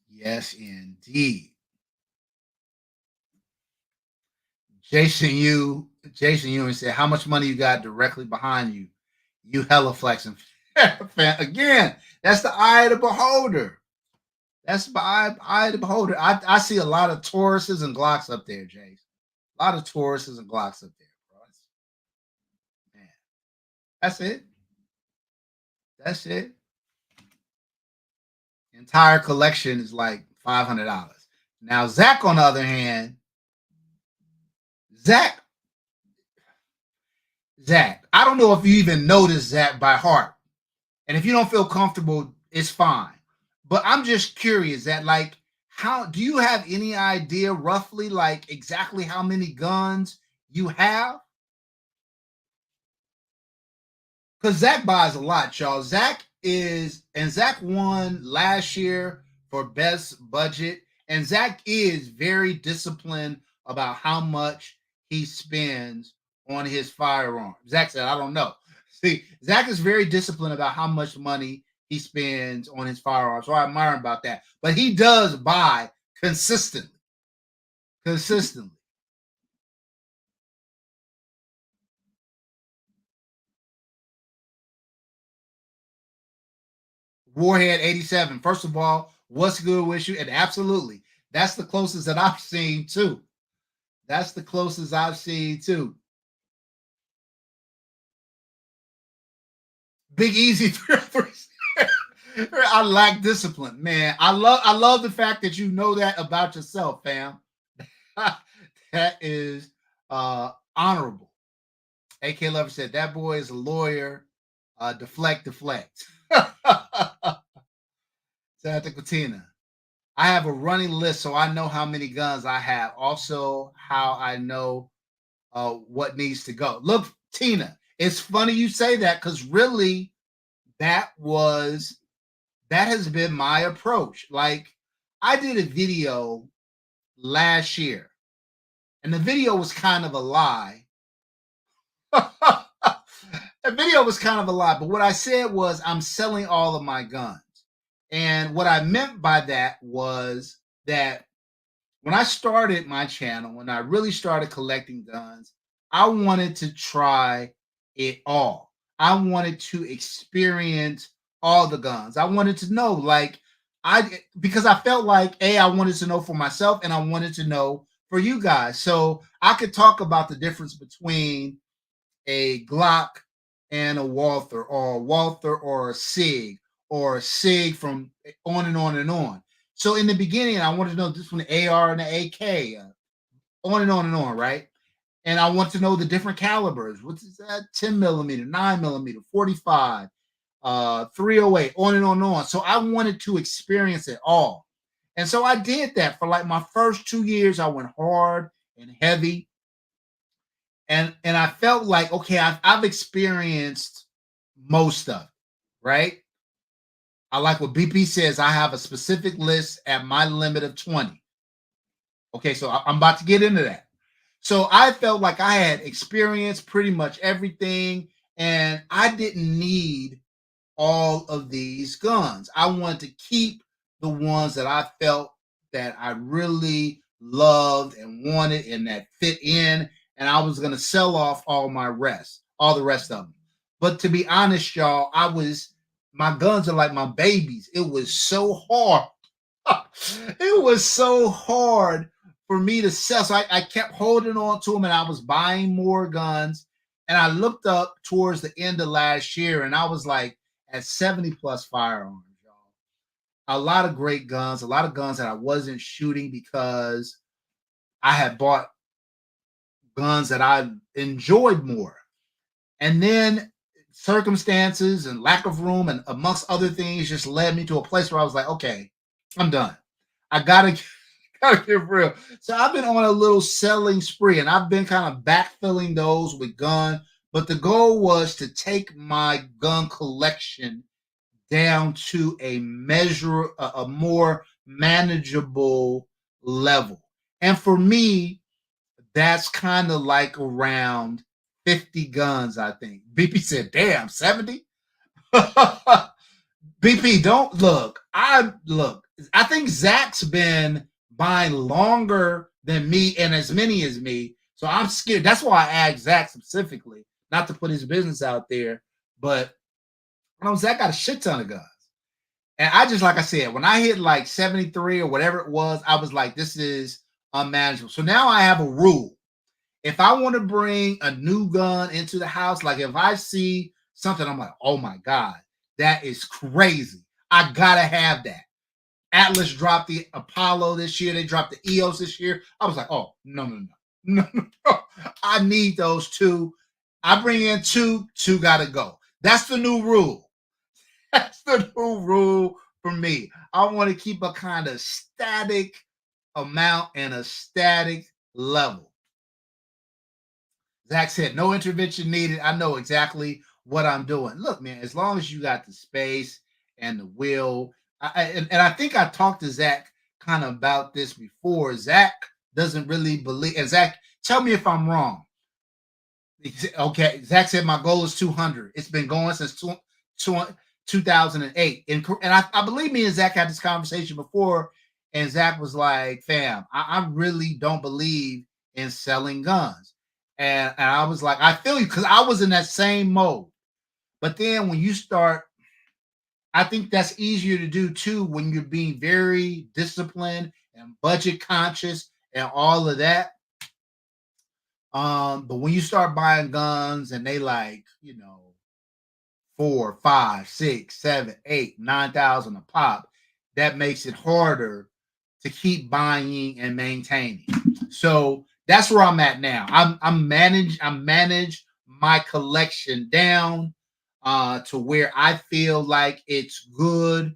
yes, indeed. Jason Ewing said, "How much money you got directly behind you? You hella flexing." Again, that's the eye of the beholder. That's the eye of the beholder. I see a lot of Tauruses and Glocks up there, Jason. A lot of Tauruses and Glocks up there, bro. Man, that's it. That's it. Entire collection is like $500. Now Zach, on the other hand, Zach, I don't know if you even noticed Zach by heart, and if you don't feel comfortable, it's fine. But I'm just curious that, like, how do you have any idea roughly, like, exactly how many guns you have? Because Zach buys a lot, y'all. Zach won last year for best budget, and Zach is very disciplined about how much he spends on his firearm. Zach said, "I don't know." See, Zach is very disciplined about how much money he spends on his firearm, so I admire him about that. But he does buy consistently, consistently. Warhead 87. First of all, what's good with you? And absolutely, that's the closest that I've seen too. That's the closest I've seen too. Big Easy. I lack discipline, man. I love the fact that you know that about yourself, fam. That is honorable. AK Lover said that boy is a lawyer. Deflect. Santa Katina. I have a running list, so I know how many guns I have. Also, how I know what needs to go. Look, Tina, it's funny you say that because really, that has been my approach. Like, I did a video last year, and the video was kind of a lie. The video was kind of a lie, but what I said was I'm selling all of my guns. And what I meant by that was that when I started my channel, when I really started collecting guns, I wanted to try it all. I wanted to experience all the guns. I wanted to know, like, because I felt like I wanted to know for myself and I wanted to know for you guys. So I could talk about the difference between a Glock and a Walther, or a Walther or a SIG, or a SIG, from on and on and on. So in the beginning, I wanted to know this from the AR and the AK, on and on and on, right? And I want to know the different calibers. What's that? 10 millimeter, 9 millimeter, 45, 308, on and on and on. So I wanted to experience it all. And so I did that for like my first 2 years. I went hard and heavy. And I felt like, okay, I've experienced most of it, right? I like what BP says. I have a specific list at my limit of 20. Okay, so I'm about to get into that. So I felt like I had experienced pretty much everything, and I didn't need all of these guns. I wanted to keep the ones that I felt that I really loved and wanted and that fit in, and I was going to sell off all the rest of them. But to be honest, y'all, my guns are like my babies. It was so hard. It was so hard for me to sell. So I kept holding on to them, and I was buying more guns. And I looked up towards the end of last year, and I was like at 70 plus firearms, y'all. A lot of great guns, a lot of guns that I wasn't shooting because I had bought guns that I enjoyed more. And then circumstances and lack of room and amongst other things just led me to a place where I was like, okay, I'm done. I gotta get real. So I've been on a little selling spree, and I've been kind of backfilling those with gun. But the goal was to take my gun collection down to a more manageable level. And for me, that's kind of like around 50 guns, I think. BP said, damn, 70? BP, don't look. I think Zach's been buying longer than me and as many as me. So I'm scared. That's why I asked Zach specifically, not to put his business out there, but Zach got a shit ton of guns. And I just, like I said, when I hit like 73 or whatever it was, I was like, this is unmanageable. So now I have a rule. If I want to bring a new gun into the house, like if I see something, I'm like, oh my God, that is crazy. I gotta have that. Atlas dropped the Apollo this year. They dropped the EOS this year. I was like, oh, no, no, no, no, no. I need those two. I bring in two gotta go. That's the new rule. That's the new rule for me. I want to keep a kind of static amount and a static level. Zach said, no intervention needed. I know exactly what I'm doing. Look, man, as long as you got the space and the will, and I think I talked to Zach kind of about this before. Zach doesn't really believe, and Zach, tell me if I'm wrong. Okay, Zach said my goal is 200. It's been going since 2008. And I believe me and Zach had this conversation before, and Zach was like, fam, I really don't believe in selling guns. And I was like, I feel you, because I was in that same mode. But then when you start, I think that's easier to do too when you're being very disciplined and budget conscious and all of that. But when you start buying guns and they like, 4, 5, 6, 7, 8, 9,000 a pop, that makes it harder to keep buying and maintaining. So that's where I'm at now. I'm manage my collection down to where I feel like it's good.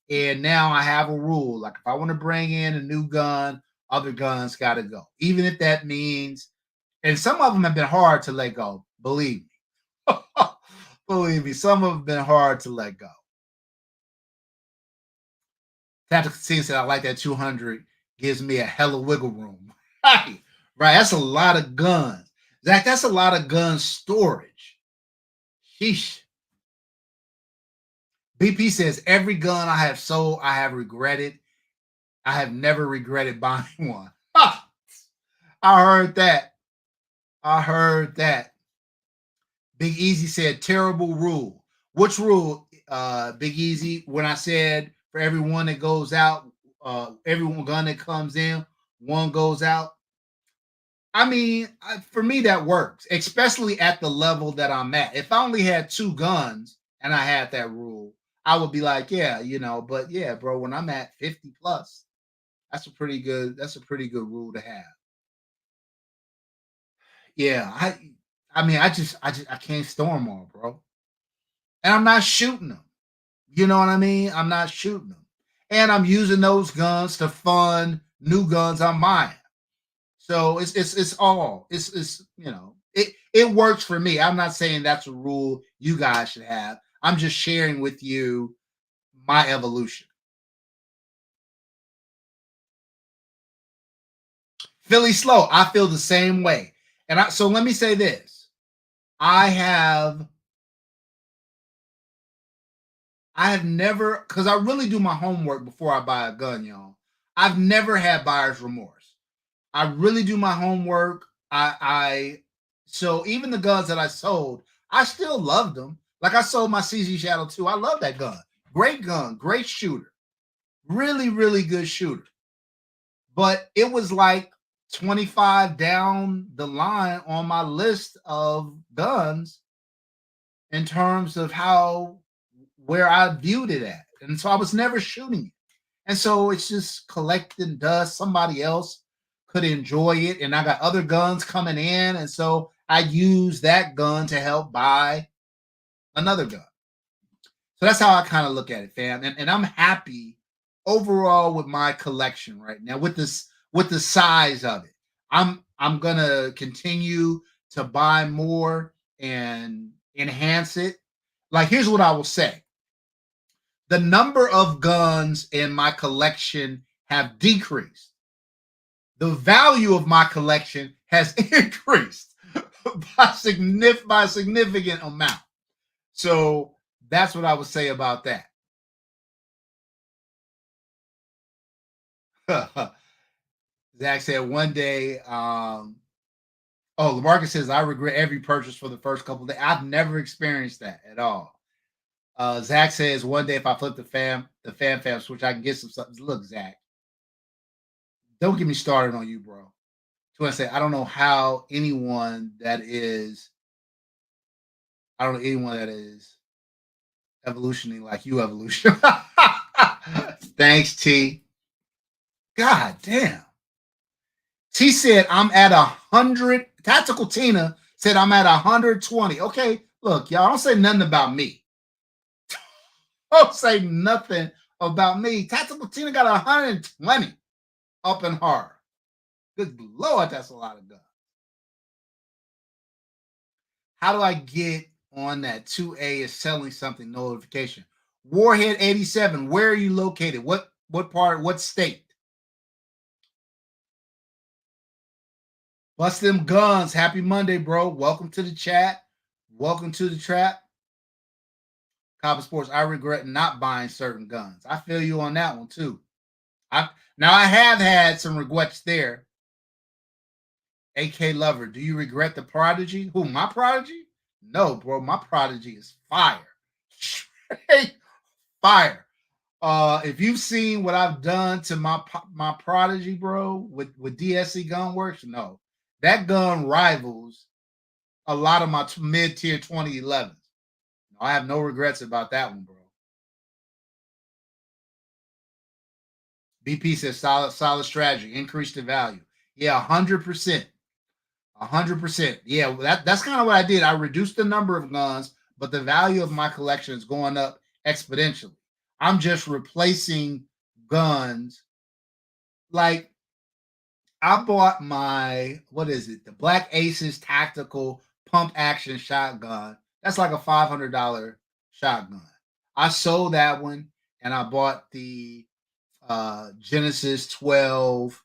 And now I have a rule. Like if I want to bring in a new gun, other guns gotta go. Even if that means, and some of them have been hard to let go, believe me. Believe me, some have been hard to let go. Tactical Team said, I like that 200 gives me a hell of wiggle room. Right, right. That's a lot of guns. Zach, that's a lot of gun storage. Sheesh. BP says, every gun I have sold, I have regretted. I have never regretted buying one. Ha! I heard that. I heard that. Big Easy said, terrible rule. Which rule, Big Easy? When I said for every one that goes out, every one gun that comes in, one goes out. I mean, for me, that works, especially at the level that I'm at. If I only had two guns and I had that rule, I would be like, yeah, but yeah, bro, when I'm at 50 plus, that's a pretty good rule to have. Yeah, I mean, I can't store them all, bro. And I'm not shooting them. You know what I mean? I'm not shooting them. And I'm using those guns to fund new guns I'm buying. So it works for me. I'm not saying that's a rule you guys should have. I'm just sharing with you my evolution. Philly Slow, I feel the same way. So let me say this. I have never, because I really do my homework before I buy a gun, y'all. I've never had buyer's remorse. I really do my homework. So even the guns that I sold, I still loved them. Like I sold my CZ Shadow 2. I love that gun, great shooter, really, really good shooter. But it was like 25 down the line on my list of guns in terms of where I viewed it at. And so I was never shooting it. And so it's just collecting dust. Somebody else could enjoy it. And I got other guns coming in. And so I use that gun to help buy another gun. So that's how I kind of look at it, fam. And I'm happy overall with my collection right now, with the size of it. I'm gonna continue to buy more and enhance it. Like, here's what I will say. The number of guns in my collection have decreased. The value of my collection has increased by a significant amount. So that's what I would say about that. Zach said one day Oh, LaMarcus says I regret every purchase for the first couple of days. I've never experienced that at all. Zach says one day if I flip the fan switch, I can get some something. Look, Zach, don't get me started on you, bro. So I say I don't know how anyone that is, I don't know anyone that is evolutioning like you evolution. Thanks, T. God damn. T said I'm at 100. Tactical Tina said I'm at 120. Okay, look, y'all don't say nothing about me. Don't say nothing about me. Tactical Tina got 120 up in her. Good Lord, that's a lot of guns. How do I get on that 2A is selling something notification? Warhead 87, where are you located? What part, what state? Bust them guns. Happy Monday, bro. Welcome to the chat. Welcome to the trap. Copper Sports, I regret not buying certain guns. I feel you on that one too. I have had some regrets there. AK Lover, do you regret the Prodigy? Who, my Prodigy? No, bro. My Prodigy is fire. Fire. If you've seen what I've done to my Prodigy, bro, with DSC Gunworks, no. That gun rivals a lot of my mid-tier 2011s. I have no regrets about that one, bro. BP says solid strategy, increase the value. Yeah, 100%. 100%. Yeah, that's kind of what I did. I reduced the number of guns, but the value of my collection is going up exponentially. I'm just replacing guns. Like I bought my, what is it? The Black Aces Tactical Pump Action Shotgun. That's like a $500 shotgun. I sold that one and I bought the Genesis 12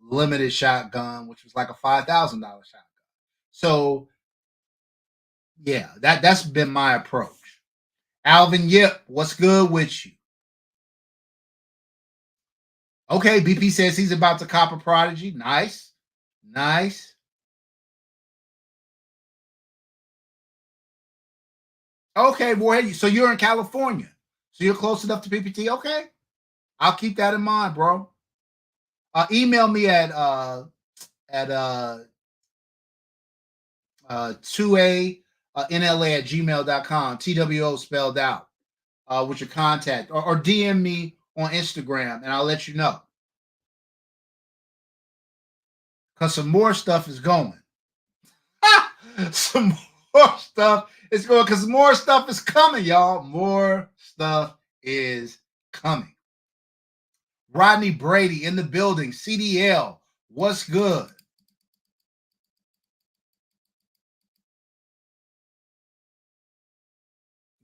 limited shotgun, which was like a $5,000 shotgun. So yeah, that's been my approach. Alvin Yip, what's good with you? Okay, BP says he's about to cop a Prodigy. Nice. Nice. Okay, boy. So you're in California. So you're close enough to PPT. Okay. I'll keep that in mind, bro. Email me at 2a nla at gmail.com, TWO spelled out, with your contact, or DM me on Instagram and I'll let you know. Because some more stuff is going. Some more stuff is going, because more stuff is coming, y'all. More stuff is coming. Rodney Brady in the building. CDL, what's good?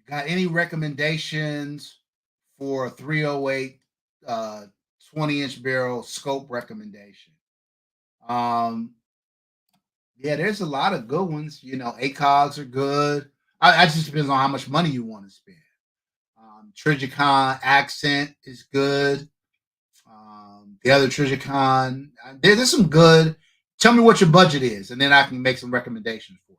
Got any recommendations for a 308 20-inch barrel scope recommendation? Yeah, there's a lot of good ones. You know, ACOGs are good. I just depends on how much money you want to spend. Trijicon Accent is good. The other Trijicon, there's some good. Tell me what your budget is, and then I can make some recommendations for you.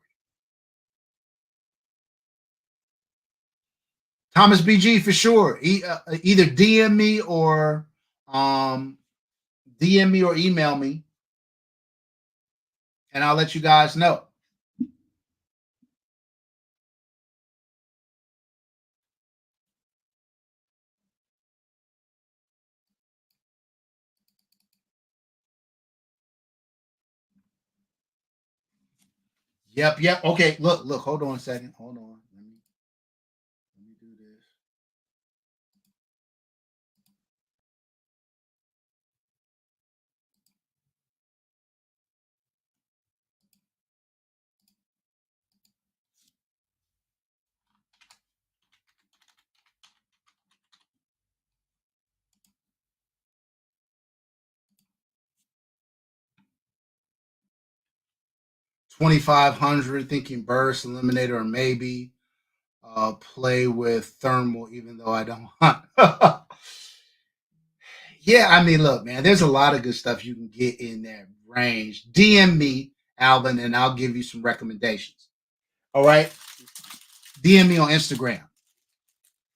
Thomas BG for sure. Either DM me or email me, and I'll let you guys know. Yep. Okay, look. Hold on a second. Hold on. Let me do this. 2500, thinking burst, eliminator, or maybe play with thermal, even though I don't hunt. Yeah, I mean, look, man, there's a lot of good stuff you can get in that range. DM me Alvin, and I'll give you some recommendations. All right. DM me on Instagram.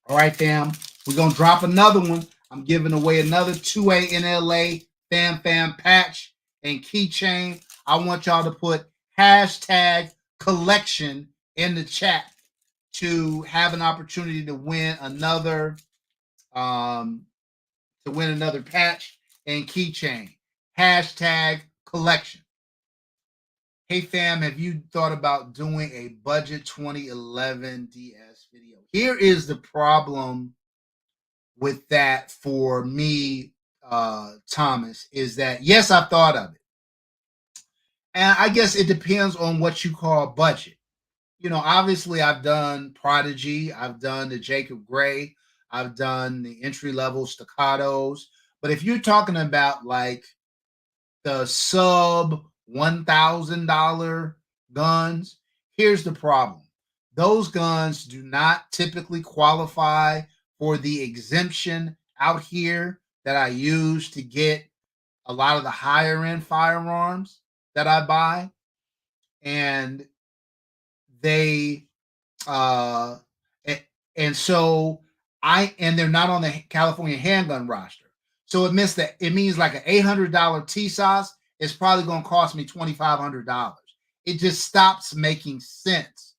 All right, fam. We're gonna drop another one. I'm giving away another 2A NLA fam patch and keychain. I want y'all to put hashtag collection in the chat to have an opportunity to win another patch and keychain. Hashtag collection. Hey fam, have you thought about doing a budget 2011 DS video? Here is the problem with that for me, Thomas, is that yes, I've thought of it. And I guess it depends on what you call budget. You know, obviously I've done Prodigy, I've done the Jacob Gray, I've done the entry level staccatos. But if you're talking about like the sub $1,000 guns, here's the problem. Those guns do not typically qualify for the exemption out here that I use to get a lot of the higher end firearms that I buy. And they uh and so they're not on the California handgun roster. So it means like an $800 TSOS is probably going to cost me $2,500. It just stops making sense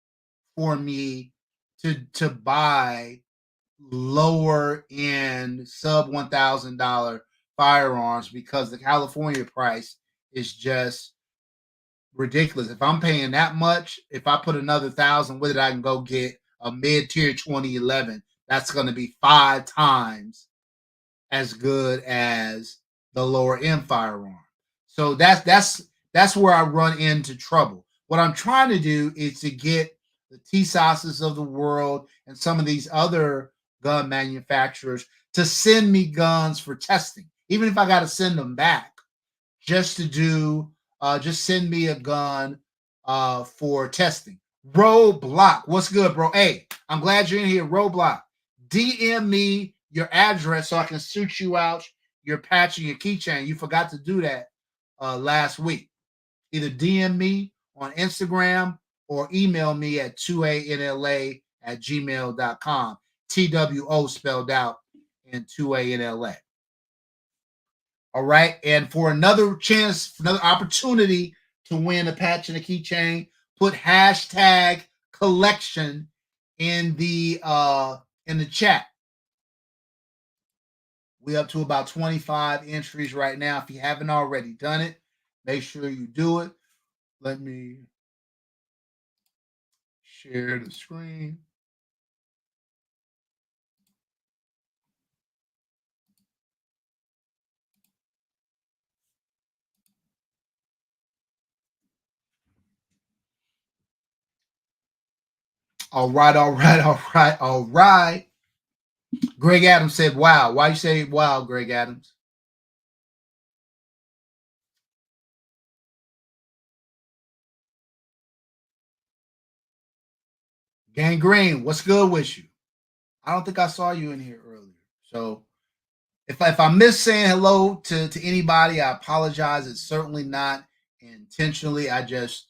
for me to buy lower end sub $1,000 firearms because the California price is just ridiculous. If I'm paying that much, if I put another 1,000 with it, I can go get a mid-tier 2011. That's going to be 5 times as good as the lower end firearm. So that's where I run into trouble. What I'm trying to do is to get the TSOSs of the world and some of these other gun manufacturers to send me guns for testing, even if I got to send them back just to do just send me a gun for testing. Roadblock, what's good, bro? Hey, I'm glad you're in here. Roadblock, DM me your address so I can shoot you out your patch and your keychain. You forgot to do that last week. Either DM me on Instagram or email me at 2anla@gmail.com. TWO spelled out in 2anla. All right. And for another chance, another opportunity to win a patch and a keychain, put hashtag collection in the chat. We up to about 25 entries right now. If you haven't already done it, make sure you do it. Let me share the screen. All right. Greg Adams said, wow. Why you say wow, Greg Adams? Gangrene, what's good with you? I don't think I saw you in here earlier. So if I miss saying hello to anybody, I apologize. It's certainly not intentionally. I just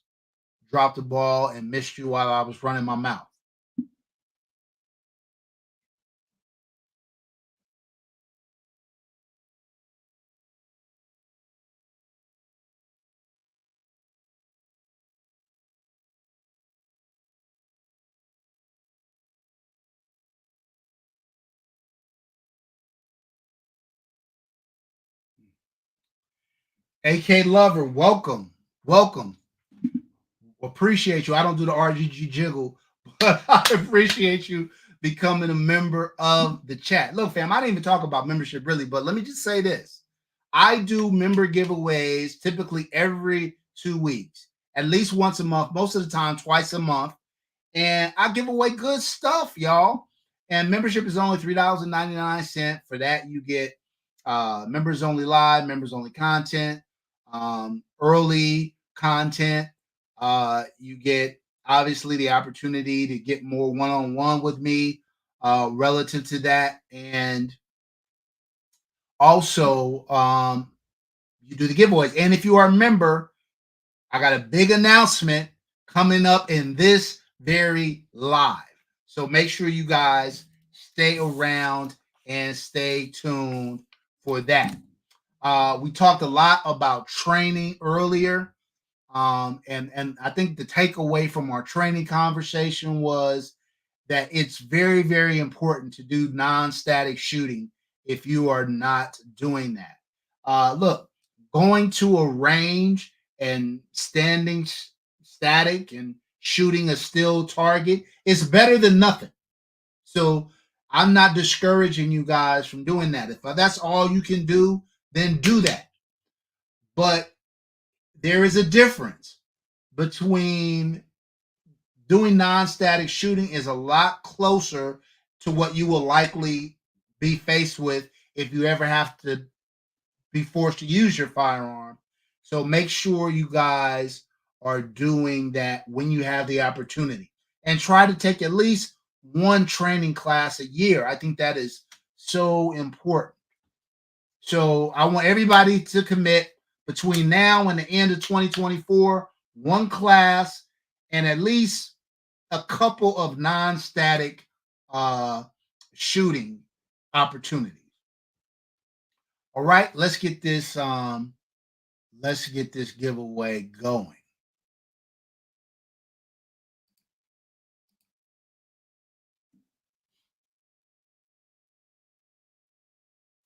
dropped the ball and missed you while I was running my mouth. AK Lover, welcome. Appreciate you. I don't do the RGG jiggle, but I appreciate you becoming a member of the chat. Look, fam, I didn't even talk about membership really, but let me just say this. I do member giveaways typically every 2 weeks, at least once a month, most of the time twice a month. And I give away good stuff, y'all. And membership is only $3.99. For that, you get members only live, members only content, early content. You get obviously the opportunity to get more one-on-one with me relative to that. And also, you do the giveaways. And if you are a member, I got a big announcement coming up in this very live. So make sure you guys stay around and stay tuned for that. We talked a lot about training earlier. And I think the takeaway from our training conversation was that it's very, very important to do non-static shooting if you are not doing that. Look, going to a range and standing static and shooting a still target is better than nothing. So I'm not discouraging you guys from doing that. If that's all you can do, then do that. But there is a difference between doing non-static shooting is a lot closer to what you will likely be faced with if you ever have to be forced to use your firearm. So make sure you guys are doing that when you have the opportunity, and try to take at least one training class a year. I think that is so important. So I want everybody to commit between now and the end of 2024, one class and at least a couple of non-static shooting opportunities. All right, let's get this giveaway going.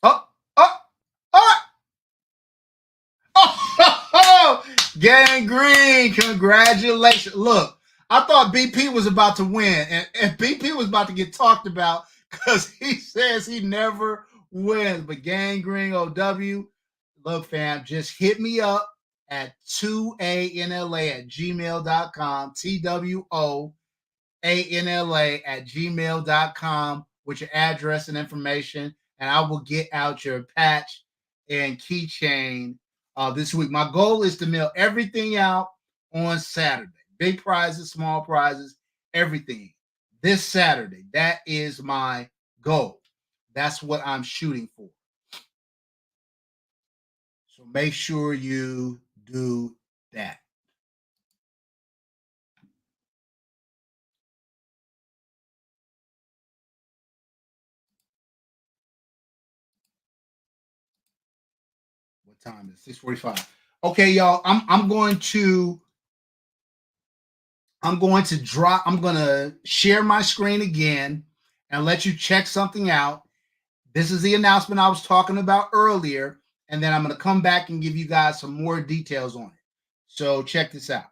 Oh, oh, oh, oh, Gang Green, congratulations. Look, I thought BP was about to win, and BP was about to get talked about because he says he never wins. But Gang Green OW, look, fam, just hit me up at 2anla@gmail.com, TWOANLA@gmail.com with your address and information, and I will get out your patch and keychain this week. My goal is to mail everything out on Saturday. Big prizes, small prizes, everything. This Saturday. That is my goal. That's what I'm shooting for. So make sure you do that. What time is it? 6:45. Okay, y'all. I'm going to share my screen again and let you check something out. This is the announcement I was talking about earlier, and then I'm going to come back and give you guys some more details on it. So check this out.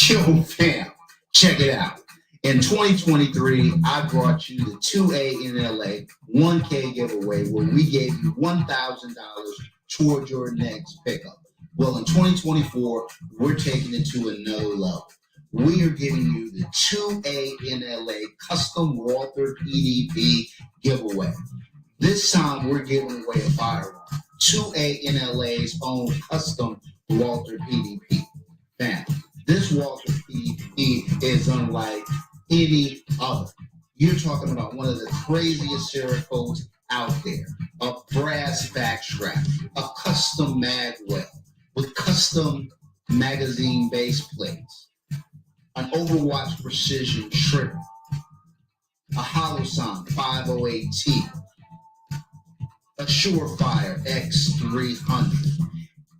Yo, fam, check it out. In 2023, I brought you the 2A in LA 1K giveaway where we gave you $1,000 toward your next pickup. Well, in 2024, we're taking it to another level. We are giving you the 2A in LA custom Walther PDP giveaway. This time, we're giving away a firearm. 2A in LA's own custom Walther PDP. Fam, this Walther PDP is unlike any other. You're talking about one of the craziest Cerakotes out there. A brass back strap, a custom mag well with custom magazine base plates, an Overwatch precision trigger, a Holosun 508T, a Surefire X300,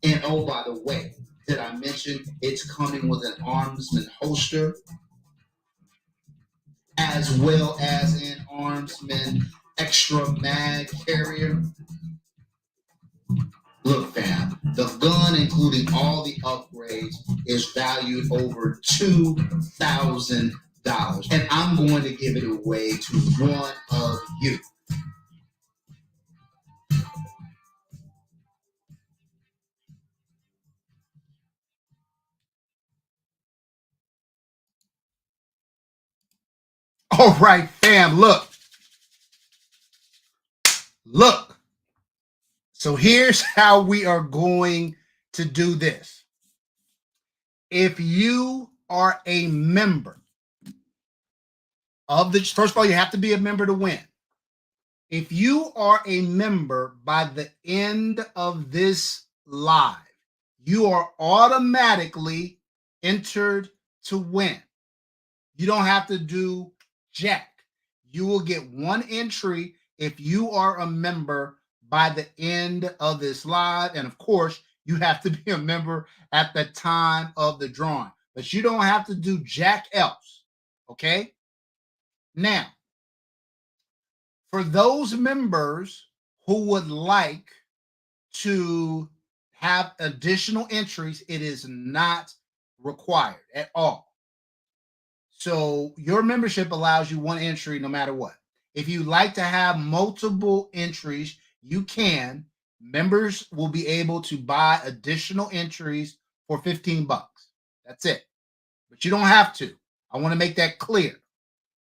and oh, by the way, did I mention it's coming with an Armsman holster as well as an Armsman extra mag carrier. Look, fam, the gun, including all the upgrades, is valued over $2,000. And I'm going to give it away to one of you. All right, fam, look. Look. So here's how we are going to do this. If you are a member of the, first of all, you have to be a member to win. If you are a member by the end of this live, you are automatically entered to win. You don't have to do jack. You will get one entry if you are a member by the end of this live. And of course, you have to be a member at the time of the drawing, but you don't have to do jack else. Okay. Now, for those members who would like to have additional entries, it is not required at all. So your membership allows you one entry no matter what. If you like to have multiple entries, you can. Members will be able to buy additional entries for 15 bucks. That's it. But you don't have to. I want to make that clear.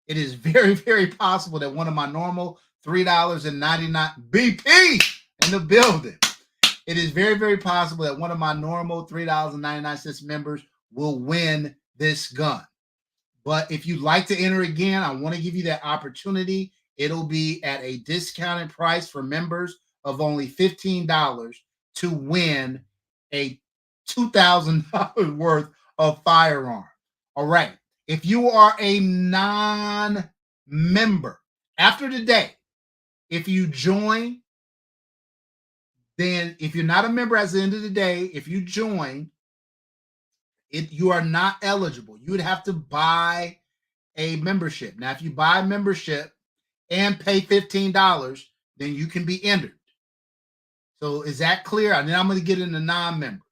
It is very, very possible that one of my normal $3.99 BP in the building. It is very, very possible that one of my normal $3.99 members will win this gun. But if you'd like to enter again, I want to give you that opportunity. It'll be at a discounted price for members of only $15 to win a $2,000 worth of firearm. All right. If you are a non-member, after today, if you join, then if you're not a member at the end of the day, if you join, you are not eligible. You would have to buy a membership. Now, if you buy a membership and pay $15, then you can be entered. So is that clear? And then I'm going to get into non-members.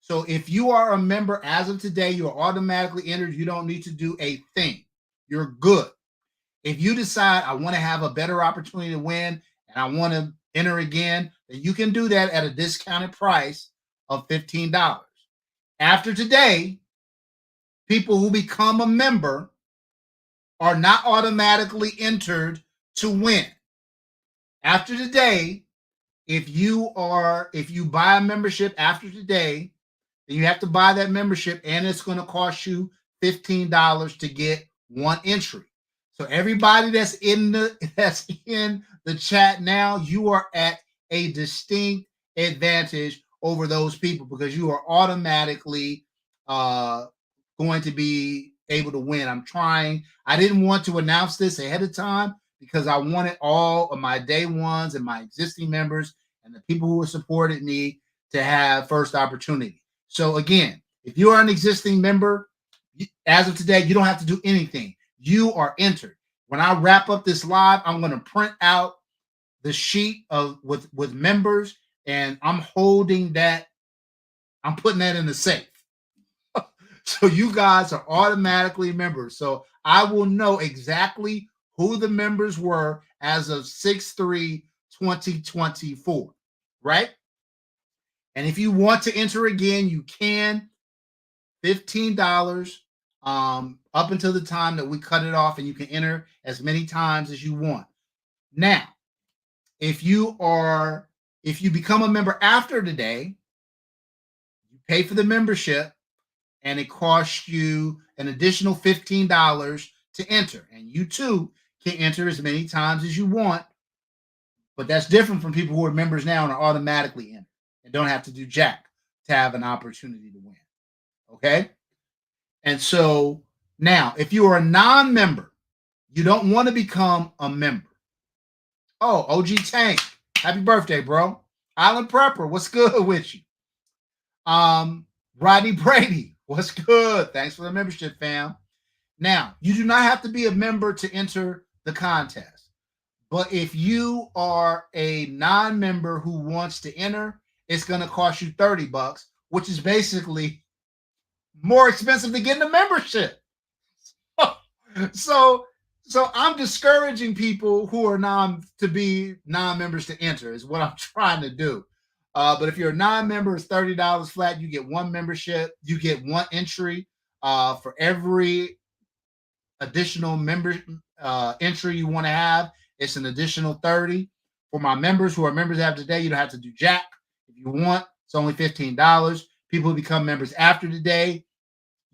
So if you are a member as of today, you are automatically entered. You don't need to do a thing. You're good. If you decide I want to have a better opportunity to win and I want to enter again, then you can do that at a discounted price of $15. After today, people who become a member are not automatically entered to win. After today, if you buy a membership after today, then you have to buy that membership and it's going to cost you $15 to get one entry. So everybody that's in the chat now, you are at a distinct advantage over those people because you are automatically going to be able to win. I didn't want to announce this ahead of time because I wanted all of my day ones and my existing members and the people who have supported me to have first opportunity. So again, if you are an existing member, as of today, you don't have to do anything. You are entered. When I wrap up this live, I'm going to print out the sheet with members, and I'm holding that. I'm putting that in the safe. So you guys are automatically members. So I will know exactly who the members were as of 6/3/2024, right? And if you want to enter again, you can. $15 up until the time that we cut it off, and you can enter as many times as you want. Now, if you become a member after today, you pay for the membership and it costs you an additional $15 to enter. And you too can enter as many times as you want, but that's different from people who are members now and are automatically entered and don't have to do jack to have an opportunity to win. Okay? And so now, if you are a non-member, you don't want to become a member. Oh, OG Tank, happy birthday, bro. Island Prepper, what's good with you? Rodney Brady, what's good? Thanks for the membership, fam. Now, you do not have to be a member to enter the contest, But if you are a non-member who wants to enter, it's going to cost you $30, which is basically more expensive than getting a membership. so so I'm discouraging people who are non-members to enter is what I'm trying to do. But if you're a non-member, it's $30 flat. You get one membership. You get one entry for every additional member entry you want to have. It's an additional 30. For my members who are members after today, you don't have to do jack. If you want, it's only $15. People who become members after today,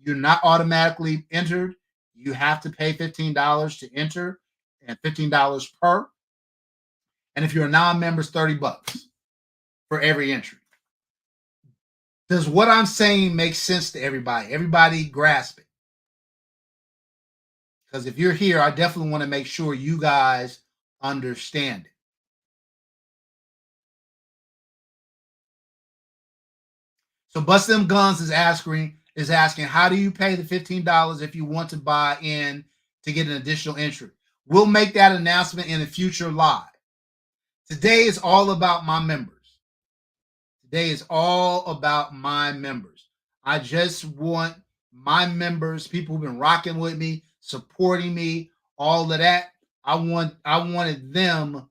you're not automatically entered. You have to pay $15 to enter and $15 per. And if you're a non-member, it's $30 for every entry. Does what I'm saying make sense to everybody? Everybody grasp it? Because if you're here, I definitely want to make sure you guys understand it. So Bust Them Guns is asking, how do you pay the $15 if you want to buy in to get an additional entry? We'll make that announcement in a future live. Today is all about my members. Today is all about my members. I just want my members, people who've been rocking with me, supporting me, all of that. I wanted them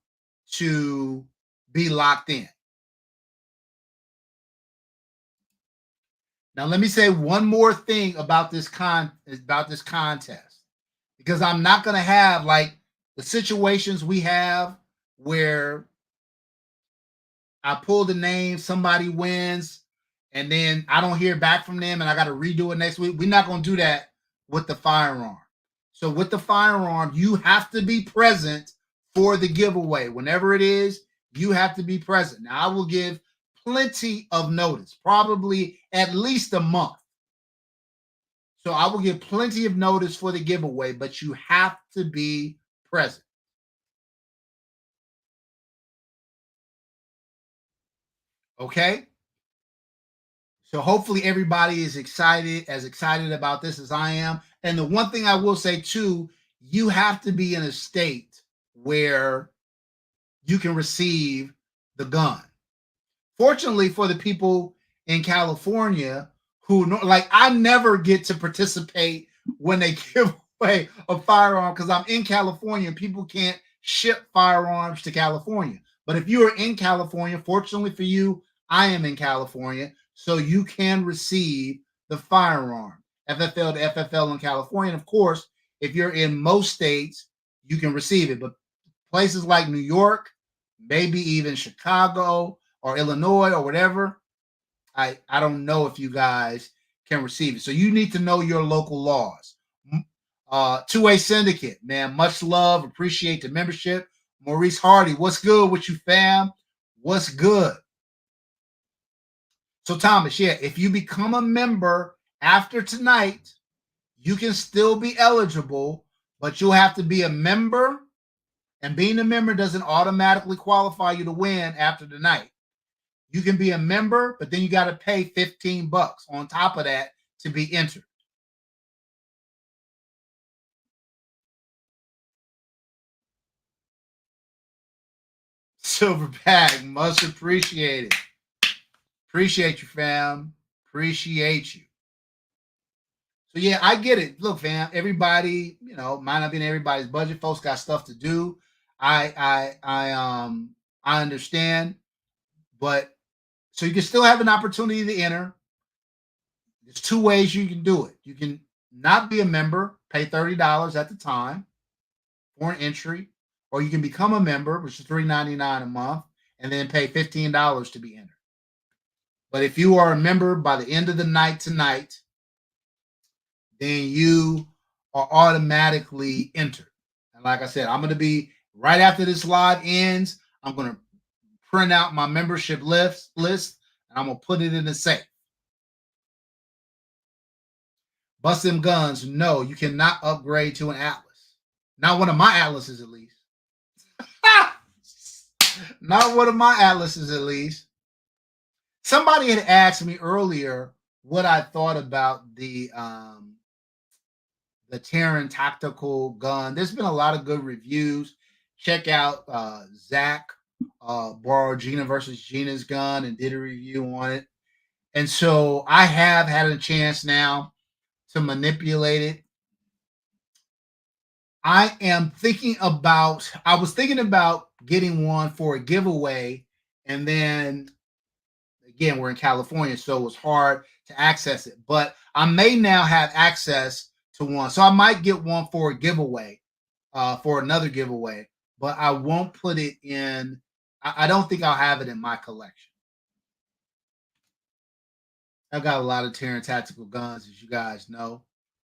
to be locked in. Now, let me say one more thing about this contest, because I'm not going to have like the situations we have where I pull the name, somebody wins, and then I don't hear back from them, and I got to redo it next week. We're not going to do that with the firearm. So with the firearm, you have to be present for the giveaway. Whenever it is, you have to be present. Now, I will give plenty of notice, probably at least a month. So I will give plenty of notice for the giveaway, but you have to be present. Okay? So hopefully everybody is excited about this as I am. And the one thing I will say too, you have to be in a state where you can receive the gun. Fortunately for the people in California who know, like I never get to participate when they give away a firearm because I'm in California and people can't ship firearms to California. But if you are in California, fortunately for you, I am in California, so you can receive the firearm, FFL to FFL in California. And of course, if you're in most states, you can receive it. But places like New York, maybe even Chicago or Illinois or whatever, I don't know if you guys can receive it. So you need to know your local laws. Two-Way Syndicate, man, much love. Appreciate the membership. Maurice Hardy, what's good with you, fam? What's good? So Thomas, yeah, if you become a member after tonight, you can still be eligible, but you'll have to be a member, and being a member doesn't automatically qualify you to win after tonight. You can be a member, but then you got to pay $15 on top of that to be entered. Silverback, much appreciated. Appreciate you, fam. Appreciate you. So yeah, I get it. Look, fam, everybody, might not be in everybody's budget. Folks got stuff to do. I understand, but so you can still have an opportunity to enter. There's two ways you can do it. You can not be a member, pay $30 at the time for an entry, or you can become a member, which is $3.99 a month, and then pay $15 to be entered. But if you are a member by the end of the night tonight, then you are automatically entered. And like I said, I'm going to be right after this live ends. I'm going to print out my membership list, and I'm going to put it in the safe. Bust Them Guns, no, you cannot upgrade to an Atlas. Not one of my Atlases, at least. Not one of my Atlases, at least. Somebody had asked me earlier what I thought about the Taran tactical gun. There's been a lot of good reviews. check out Zach borrowed Gina versus Gina's gun and did a review on it. And so I have had a chance now to manipulate it. I was thinking about getting one for a giveaway. And then again, we're in California, so it's hard to access it. But I may now have access to one. So I might get one for a giveaway, for another giveaway, but I won't put it in. I don't think I'll have it in my collection. I've got a lot of Terran tactical guns, as you guys know.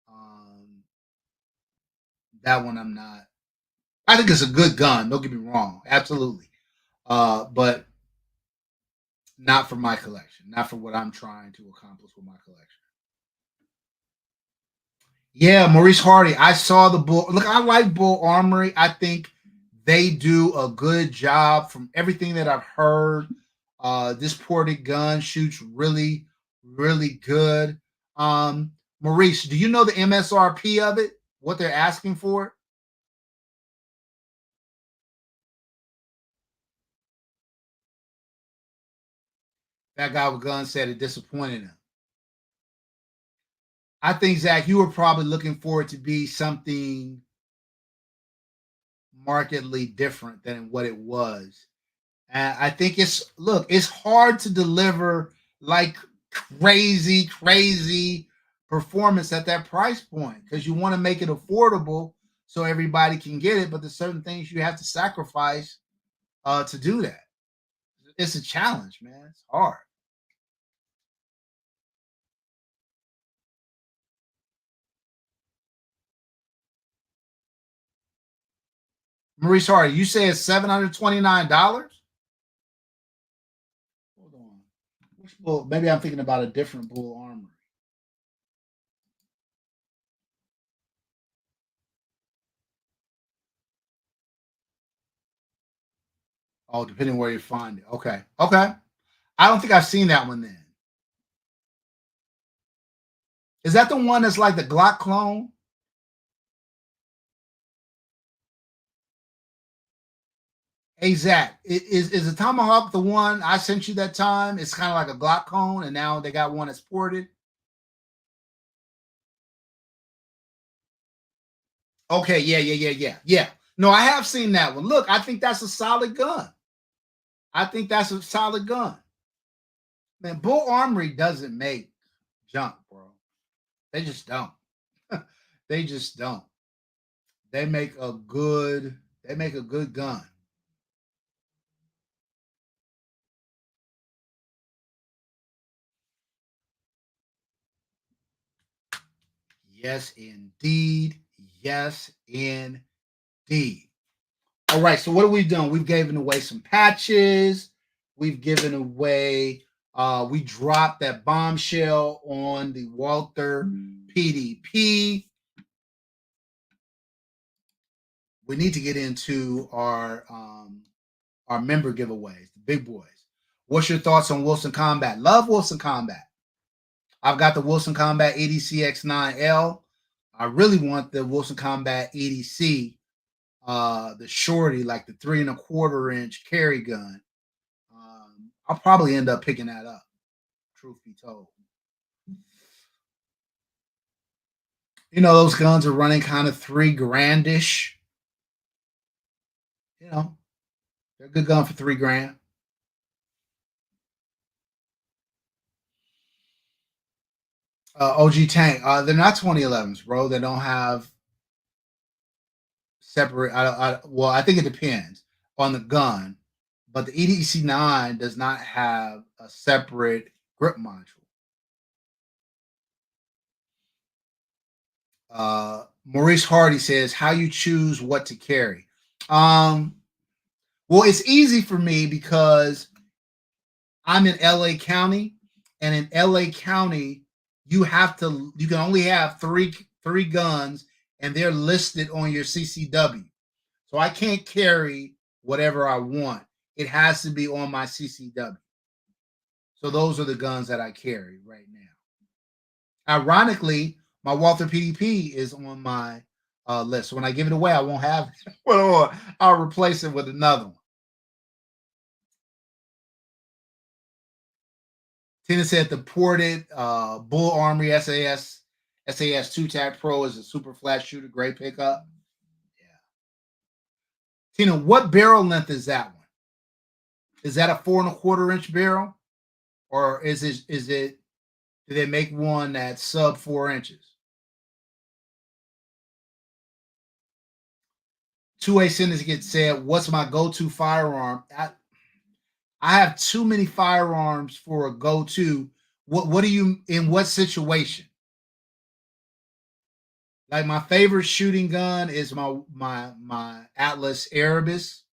Um, that one I'm not. I think it's a good gun. Don't get me wrong, absolutely. But not for my collection. Not for what I'm trying to accomplish with my collection. Yeah, Maurice Hardy. I saw the Bull. Look, I like Bull Armory. I think they do a good job from everything that I've heard. This ported gun shoots really, really good. Maurice, do you know the MSRP of it? What they're asking for? That guy with guns said it disappointed him. I think Zach, you were probably looking for it to be something markedly different than what it was. And I think it's hard to deliver like crazy performance at that price point because you want to make it affordable so everybody can get it, but there's certain things you have to sacrifice to do that. It's a challenge, man. It's hard. Maurice Hardy, you say it's $729? Hold on. Which bull? Maybe I'm thinking about a different bull armory. Oh, depending where you find it. Okay. Okay. I don't think I've seen that one then. Is that the one that's like the Glock clone? Hey Zach, is the Tomahawk the one I sent you that time? It's kind of like a Glock cone, and now they got one that's ported. Okay, yeah. No, I have seen that one. Look, I think that's a solid gun. I think that's a solid gun. Man, Bull Armory doesn't make junk, bro. They just don't. They just don't. They make a good. They make a good gun. Yes, indeed. Yes, indeed. All right. So what have we done? We've given away some patches. We've given away. We dropped that bombshell on the Walther PDP. We need to get into our member giveaways, the big boys. What's your thoughts on Wilson Combat? Love Wilson Combat. I've got the Wilson Combat ADC X9L. I really want the Wilson Combat ADC, the shorty, like the 3.25 inch carry gun. I'll probably end up picking that up. Truth be told, you know those guns are running kind of 3 grandish. You know, they're a good gun for 3 grand. OG Tank, they're not 2011s, bro. They don't have separate. Well, I think it depends on the gun, but the EDC 9 does not have a separate grip module. Maurice Hardy says, "How you choose what to carry?" Um, well, it's easy for me because I'm in LA County, and in LA County, you can only have three guns, and they're listed on your CCW. So I can't carry whatever I want. It has to be on my CCW. So those are the guns that I carry right now. Ironically, my Walther PDP is on my list. So when I give it away, I won't have it. Well, I'll replace it with another one. Tina said the ported Bull Armory SAS 2 Tac Pro is a super flat shooter, great pickup. Yeah. Tina, what barrel length is that one? Is that a 4.25 inch barrel, or is it? Do they make one that's sub 4 inches? 2A Syndicate said, "What's my go-to firearm?" I have too many firearms for a go-to. What do you in what situation? Like my favorite shooting gun is my Atlas Erebus.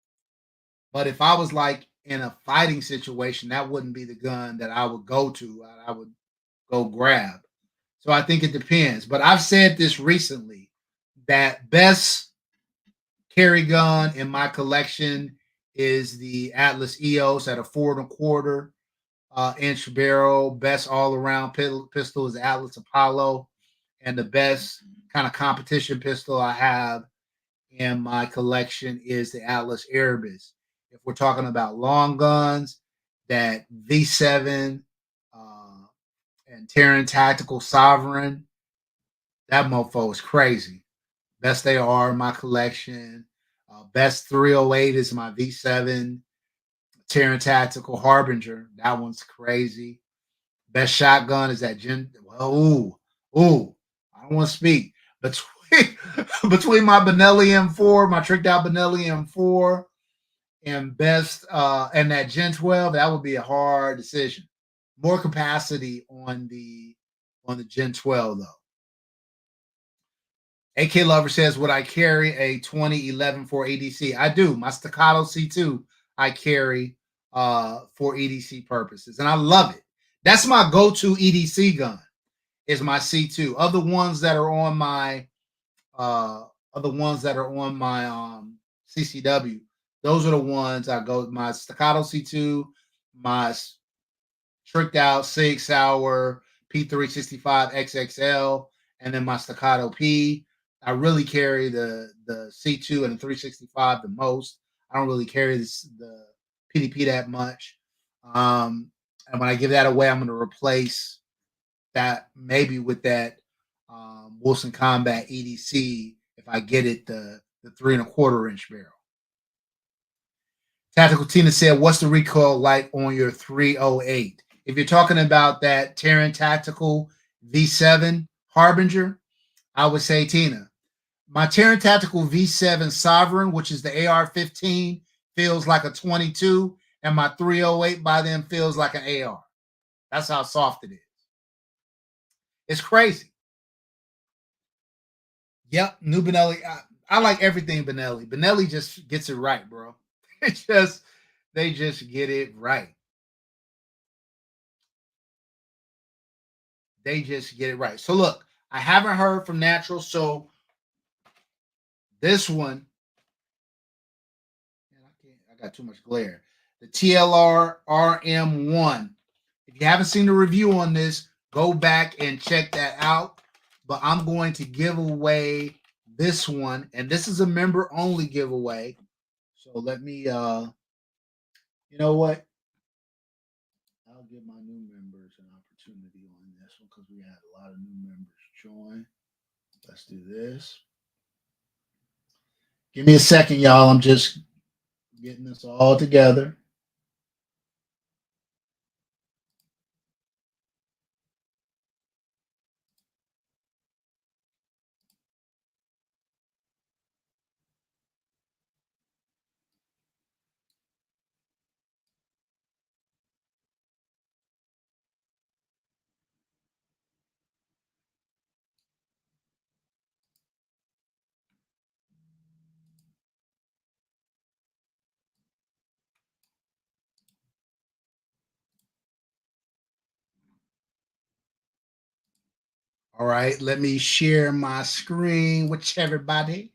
But if I was like in a fighting situation, that wouldn't be the gun that I would go to. I would go grab. So I think it depends. But I've said this recently that best carry gun in my collection is the Atlas EOS at a 4.25 inch barrel. Best all around pistol is the Atlas Apollo, and the best kind of competition pistol I have in my collection is the Atlas Erebus. If we're talking about long guns, that V7 and Terran Tactical Sovereign, that mofo is crazy. Best they are in my collection. Best 308 is my V7 Terran Tactical Harbinger. That one's crazy. Best shotgun is that Gen. Ooh, I don't want to speak between between my Benelli M4, my tricked out Benelli M4, and best and that Gen 12. That would be a hard decision. More capacity on the Gen 12 though. AK Lover says, would I carry a 2011 for EDC? I do. My Staccato C2 I carry for EDC purposes, and I love it. That's my go-to EDC gun. Is my C2. Of the ones that are on my CCW, those are the ones I go. My Staccato C2, my tricked out Sig Sauer P365 XXL, and then my Staccato P. I really carry the C2 and the 365 the most. I don't really carry the PDP that much. And when I give that away, I'm going to replace that maybe with that Wilson Combat EDC if I get it the 3.25 inch barrel. Tactical Tina said, "What's the recoil like on your 308?" If you're talking about that Terran Tactical V7 Harbinger, I would say Tina. My Terran Tactical V7 Sovereign, which is the AR-15, feels like a 22, and my 308 by then feels like an AR. That's how soft it is. It's crazy. Yep, new Benelli. I like everything Benelli. Benelli just gets it right, bro. They just get it right. They just get it right. So look, I haven't heard from Natural, so this one, man, I got too much glare. The TLR RM1. If you haven't seen the review on this, go back and check that out. But I'm going to give away this one, and this is a member only giveaway. So let me you know what? I'll give my new members an opportunity on this one because we had a lot of new members join. Let's do this. Give me a second, y'all. I'm just getting this all together. All right, let me share my screen with everybody.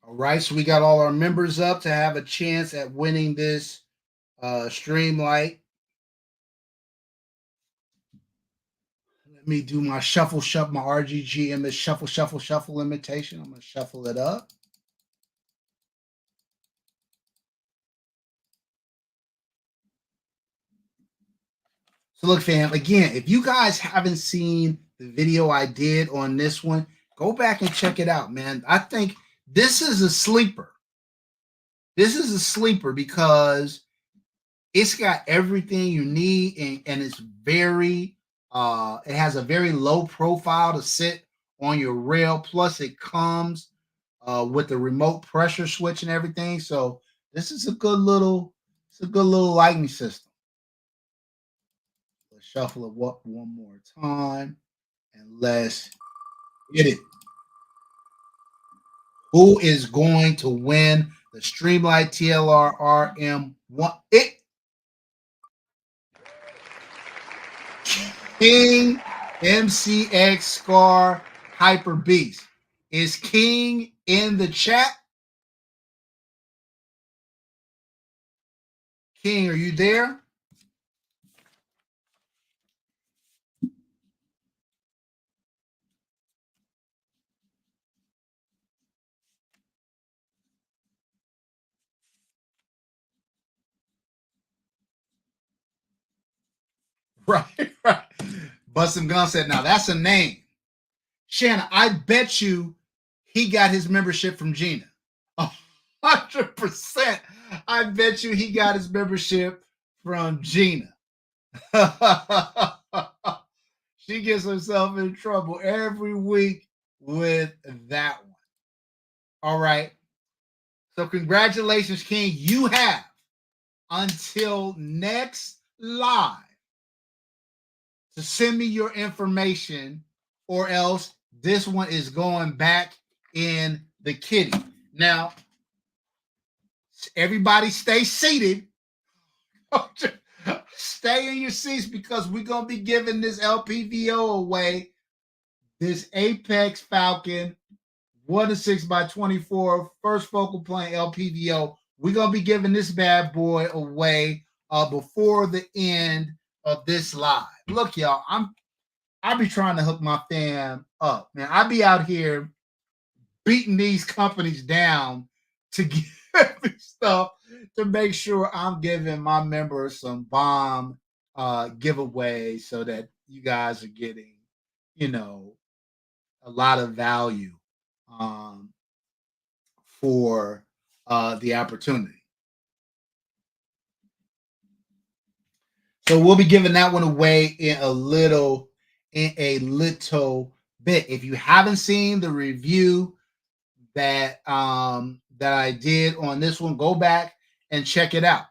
All right, so we got all our members up to have a chance at winning this Streamlight. Let me do my shuffle, my RGG image shuffle imitation. I'm gonna shuffle it up. So look, fam, again, if you guys haven't seen the video I did on this one, go back and check it out, man. I think this is a sleeper. This is a sleeper because it's got everything you need, and it's very it has a very low profile to sit on your rail. Plus it comes with the remote pressure switch and everything. So this is a good little lighting system. Let's shuffle it up one more time and let's get it. Who is going to win the Streamlight TLR RM1? King MCX Scar Hyper Beast. Is King in the chat? King, are you there? Right, right. Bustin' Gun said, now that's a name. Shanna, I bet you he got his membership from Gina. 100%. I bet you he got his membership from Gina. She gets herself in trouble every week with that one. All right. So congratulations, King. You have until next live to send me your information, or else this one is going back in the kitty. Now, everybody stay seated. Stay in your seats because we're going to be giving this LPVO away. This Apex Falcon 1 to 6 by 24 first focal plane LPVO. We're going to be giving this bad boy away before the end of this live. Look, y'all, I be trying to hook my fam up, man. I be out here beating these companies down to give me stuff to make sure I'm giving my members some bomb giveaways so that you guys are getting, a lot of value for the opportunity. So we'll be giving that one away in a little bit. If you haven't seen the review that that I did on this one, go back and check it out.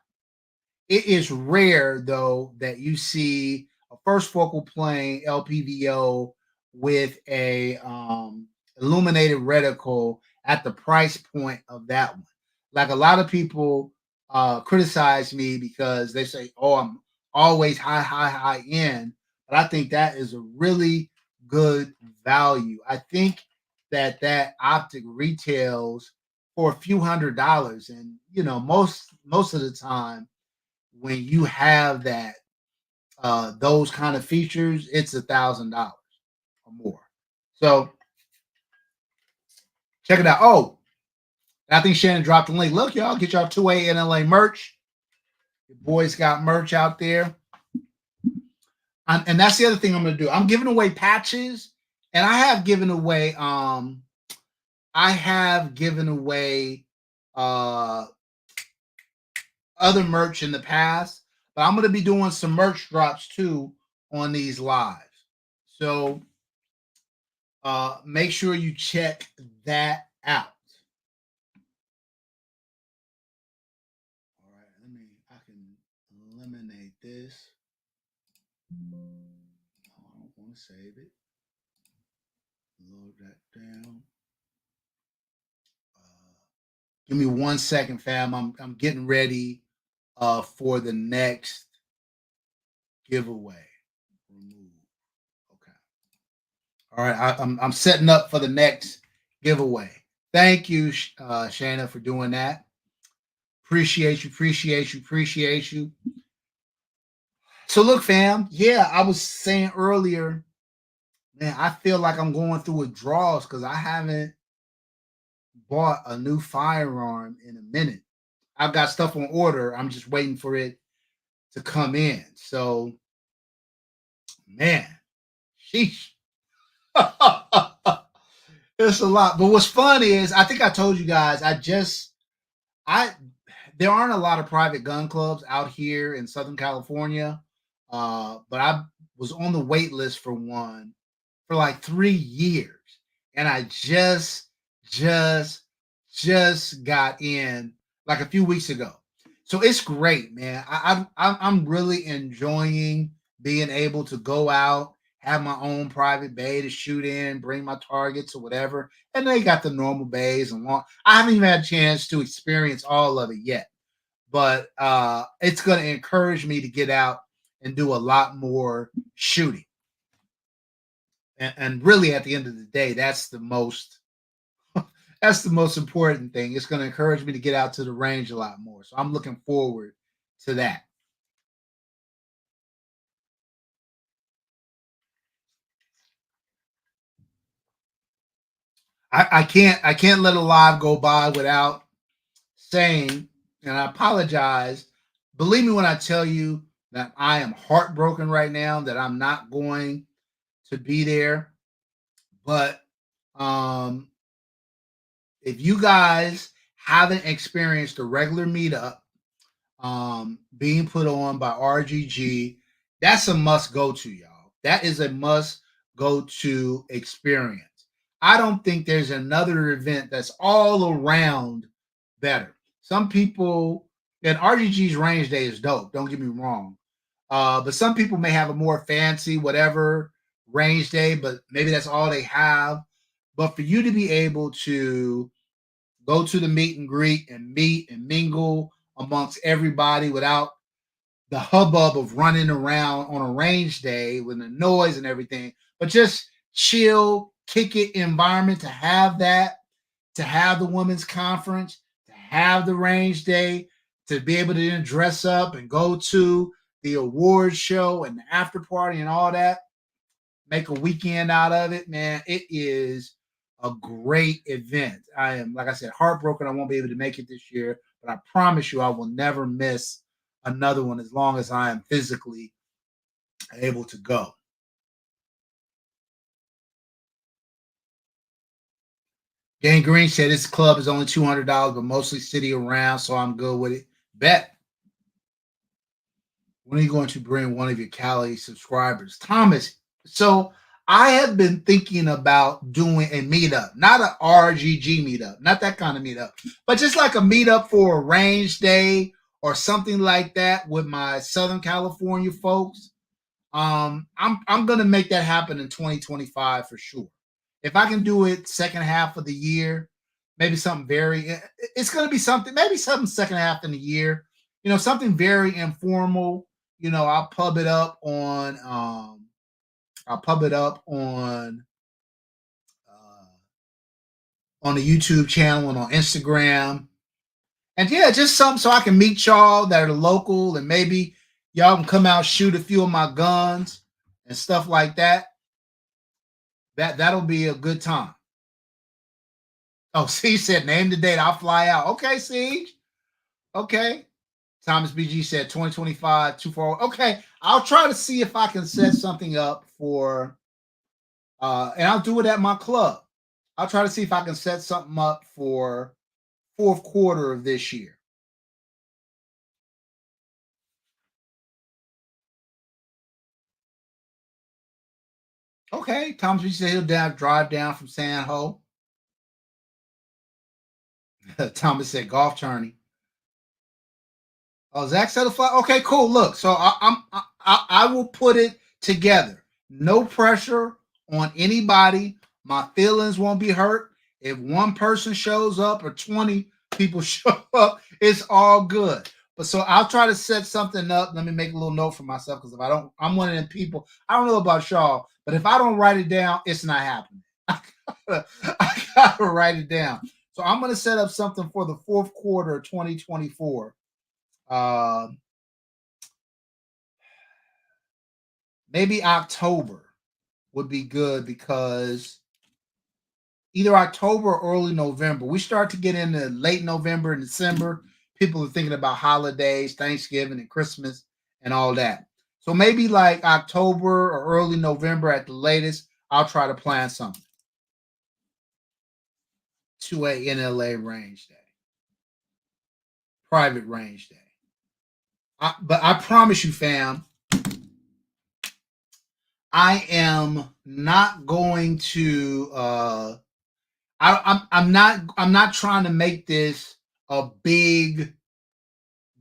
It is rare though that you see a first focal plane LPVO with a illuminated reticle at the price point of that one. Like a lot of people criticize me because they say, "Oh, I'm always high end," but I think that is a really good value. I think that optic retails for a few $100s, and most of the time when you have that those kind of features, it's $1,000 or more. So check it out. Oh, I think Shannon dropped the link. Look, y'all, get y'all 2A NLA merch. Your boys got merch out there. And that's the other thing I'm going to do. I'm giving away patches, and I have given away other merch in the past, but I'm going to be doing some merch drops too on these lives. So make sure you check that out. All right, I can eliminate this. I don't want to save it. Load that down. Give me 1 second, fam. I'm getting ready for the next giveaway. Remove. Okay. All right. I'm setting up for the next giveaway. Thank you, Shayna, for doing that. Appreciate you, appreciate you, appreciate you. So look, fam, yeah, I was saying earlier, man, I feel like I'm going through withdrawals because I haven't bought a new firearm in a minute. I've got stuff on order. I'm just waiting for it to come in. So, man, sheesh. It's a lot. But what's funny is I think I told you guys I there aren't a lot of private gun clubs out here in Southern California. But I was on the wait list for one for like 3 years. And I just, just got in like a few weeks ago. So it's great, man. I'm really enjoying being able to go out, have my own private bay to shoot in, bring my targets or whatever. And they got the normal bays and long. I haven't even had a chance to experience all of it yet, but it's going to encourage me to get out and do a lot more shooting. And really, at the end of the day, that's the most important thing. It's going to encourage me to get out to the range a lot more. So I'm looking forward to that. I can't let a live go by without saying, and I apologize. Believe me when I tell you that I am heartbroken right now that I'm not going to be there. But um, if you guys haven't experienced a regular meetup being put on by RGG, that's a must go to, y'all. That is a must go to experience. I don't think there's another event that's all around better. Some people, and RGG's range day is dope, don't get me wrong. But some people may have a more fancy, whatever range day, but maybe that's all they have. But for you to be able to go to the meet and greet and meet and mingle amongst everybody without the hubbub of running around on a range day with the noise and everything, but just chill, kick it environment to have that, to have the women's conference, to have the range day, to be able to then dress up and go to the awards show and the after party and all that, make a weekend out of it, man. It is a great event. I am, like I said, heartbroken I won't be able to make it this year, but I promise you I will never miss another one as long as I am physically able to go. Gang Green said this club is only $200, but mostly city around, so I'm good with it. Bet. When are you going to bring one of your Cali subscribers? Thomas, so I have been thinking about doing a meetup, not an RGG meetup, not that kind of meetup, but just like a meetup for a range day or something like that with my Southern California folks. I'm gonna make that happen in 2025 for sure. If I can do it second half of the year, maybe something very it's gonna be something, maybe something second half in the year, something very informal. I'll pub it up on I'll pub it up on the YouTube channel and on Instagram. And yeah, just something so I can meet y'all that are local and maybe y'all can come out shoot a few of my guns and stuff like that. That'll be a good time. Oh, Siege said name the date. I'll fly out. Okay, Siege. Okay. Thomas BG said 2025, 240. Okay. I'll try to see if I can set something up for and I'll do it at my club. I'll try to see if I can set something up for fourth quarter of this year. Okay. Thomas BG said he'll drive down from San Ho. Thomas said golf tourney. Oh, Zach said a fly. Okay, cool. Look, so I will put it together. No pressure on anybody. My feelings won't be hurt. If one person shows up or 20 people show up, it's all good. But so I'll try to set something up. Let me make a little note for myself because if I don't, I'm one of them people. I don't know about y'all, but if I don't write it down, it's not happening. I gotta write it down. So I'm going to set up something for the fourth quarter of 2024. Uh, Maybe October would be good because either October or early November. We start to get into late November and December. People are thinking about holidays, Thanksgiving and Christmas and all that. So maybe like October or early November at the latest, I'll try to plan something to a NLA range day, private range day. But I promise you, fam, I am not going to I'm not trying to make this a big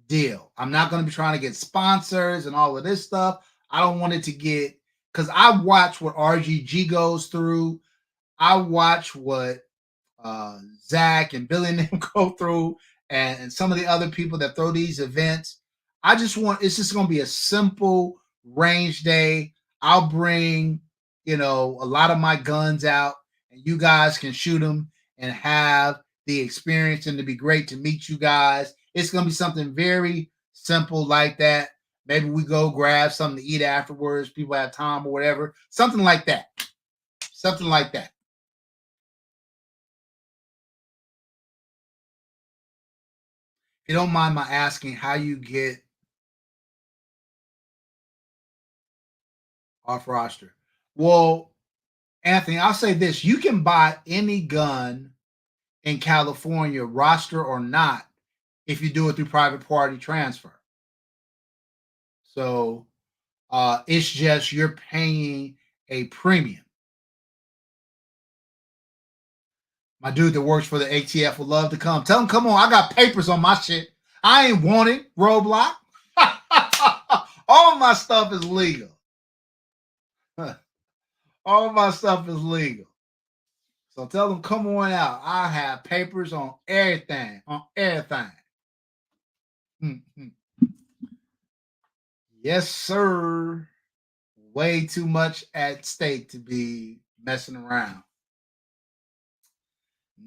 deal. I'm not going to be trying to get sponsors and all of this stuff. I don't want it to get because I watch what RGG goes through. I watch what Zach and Billy and them go through, and some of the other people that throw these events. I just want it's just going to be a simple range day. I'll bring a lot of my guns out, and you guys can shoot them and have the experience, and to be great to meet you guys. It's going to be something very simple like that. Maybe we go grab something to eat afterwards. People have time or whatever. Something like that. Something like that. If you don't mind my asking how you get off roster. Well, Anthony, I'll say this. You can buy any gun in California, roster or not, if you do it through private party transfer. So it's just you're paying a premium. My dude that works for the ATF would love to come. Tell him, come on, I got papers on my shit. I ain't wanted Roadblock. All my stuff is legal. All my stuff is legal. So tell them, come on out. I have papers on everything. On everything. Yes, sir. Way too much at stake to be messing around.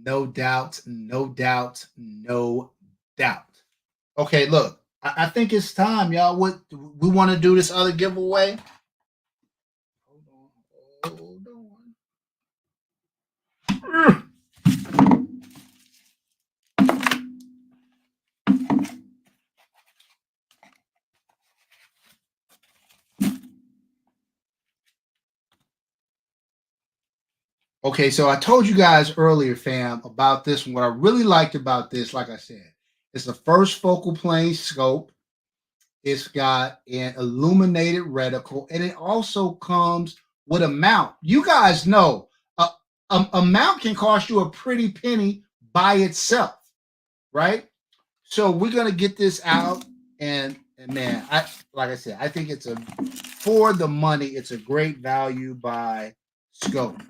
No doubt, no doubt, no doubt. Okay, look, I think it's time, y'all. What we want to do this other giveaway? Hold on. Okay, so I told you guys earlier, fam, about this one. What I really liked about this, like I said, it's the first focal plane scope. It's got an illuminated reticle, and it also comes with a mount. You guys know a mount can cost you a pretty penny by itself, right? So we're gonna get this out, and man, I like I said, I think it's a for the money. It's a great value by scope.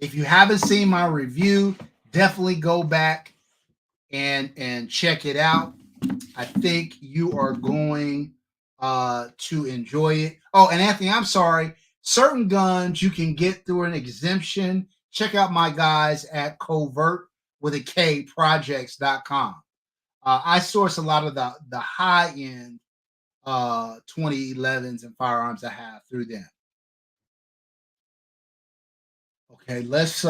If you haven't seen my review, definitely go back and check it out. I think you are going to enjoy it. Oh, and Anthony, I'm sorry. Certain guns you can get through an exemption. Check out my guys at Covert with a K projects.com. I source a lot of the high end 2011s and firearms I have through them. Okay, let's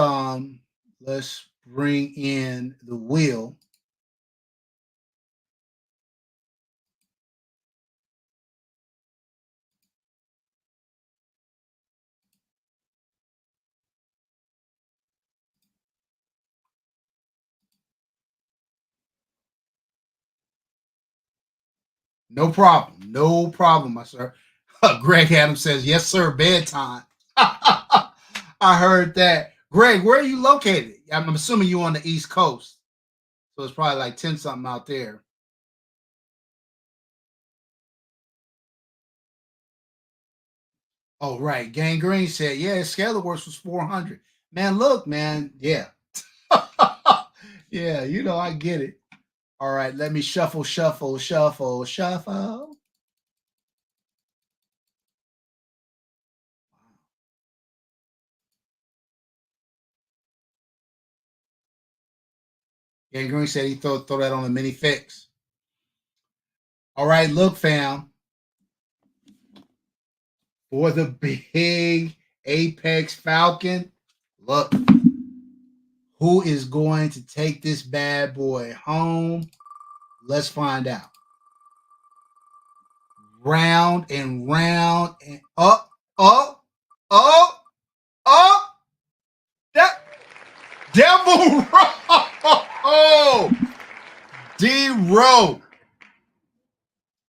bring in the wheel. No problem. No problem, my sir. Greg Adams says, yes, sir, bedtime. I heard that. Greg, where are you located? I'm assuming you're on the East Coast. So it's probably like 10 something out there. Oh, right. Gangrene said, yeah, Scalar Works was 400. Man, look, man. Yeah. Yeah, I get it. All right, let me shuffle, shuffle, shuffle, shuffle. Gang Green said he throw that on a mini fix. All right, look, fam. For the big Apex Falcon, look, who is going to take this bad boy home? Let's find out. Round and round and up, up, up, up. That Devil Row. D-Row.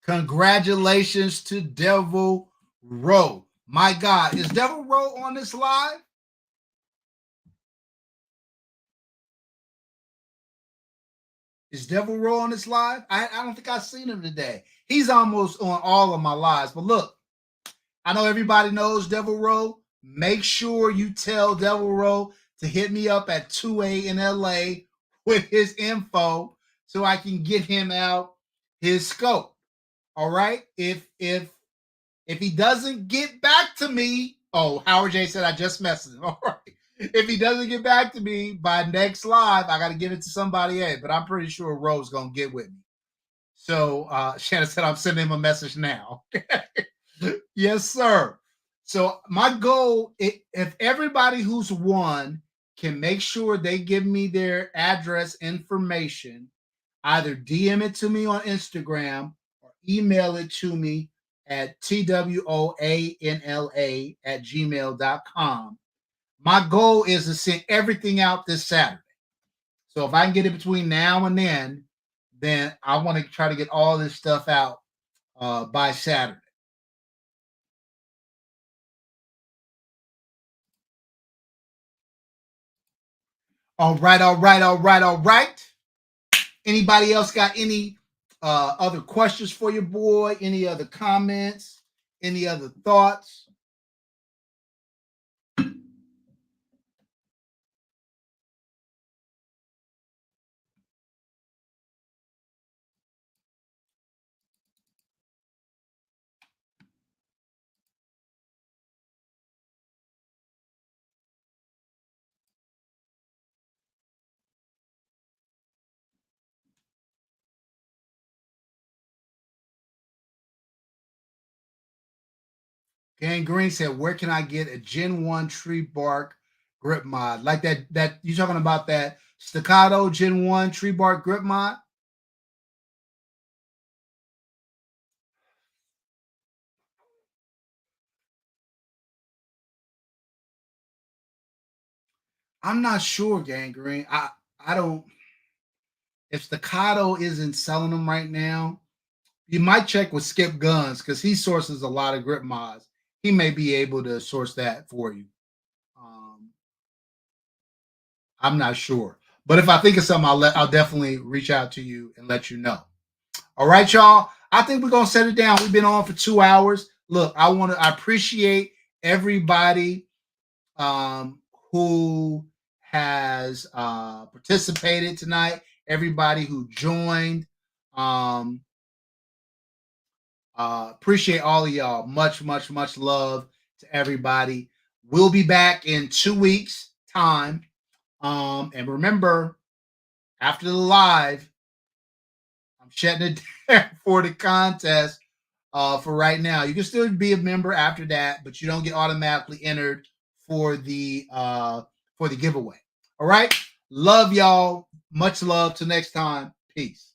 Congratulations to Devil Row. My God, is Devil Row on this live? Is Devil Row on this live? I don't think I've seen him today. He's almost on all of my lives. But look, I know everybody knows Devil Row. Make sure you tell Devil Row to hit me up at 2A in LA with his info so I can get him out his scope. All right. If he doesn't get back to me, oh, Howard J said I just messaged him. All right. If he doesn't get back to me by next live, I got to give it to somebody else. But I'm pretty sure Ro's gonna get with me. So Shannon said I'm sending him a message now. Yes, sir. So my goal, if everybody who's won can make sure they give me their address information, either DM it to me on Instagram or email it to me at twoanla@gmail.com. My goal is to send everything out this Saturday. So if I can get it between now and then I want to try to get all this stuff out by Saturday. All right. Anybody else got any other questions for your boy? Any other comments? Any other thoughts? Gang Green said, "Where can I get a Gen 1 tree bark grip mod? Like that you talking about that staccato Gen 1 tree bark grip mod?" I'm not sure, Gang Green. I don't, if staccato isn't selling them right now, you might check with Skip Guns because he sources a lot of grip mods. He may be able to source that for you. I'm not sure. But if I think of something, I'll definitely reach out to you and let you know. All right, y'all. I think we're gonna set it down. We've been on for 2 hours. Look, I appreciate everybody who has participated tonight, everybody who joined. Appreciate all of y'all. Much love to everybody. We'll be back in 2 weeks' time. And remember, after the live, I'm shutting it down for the contest for right now. You can still be a member after that, but you don't get automatically entered for the giveaway. All right. Love y'all. Much love. Till next time. Peace.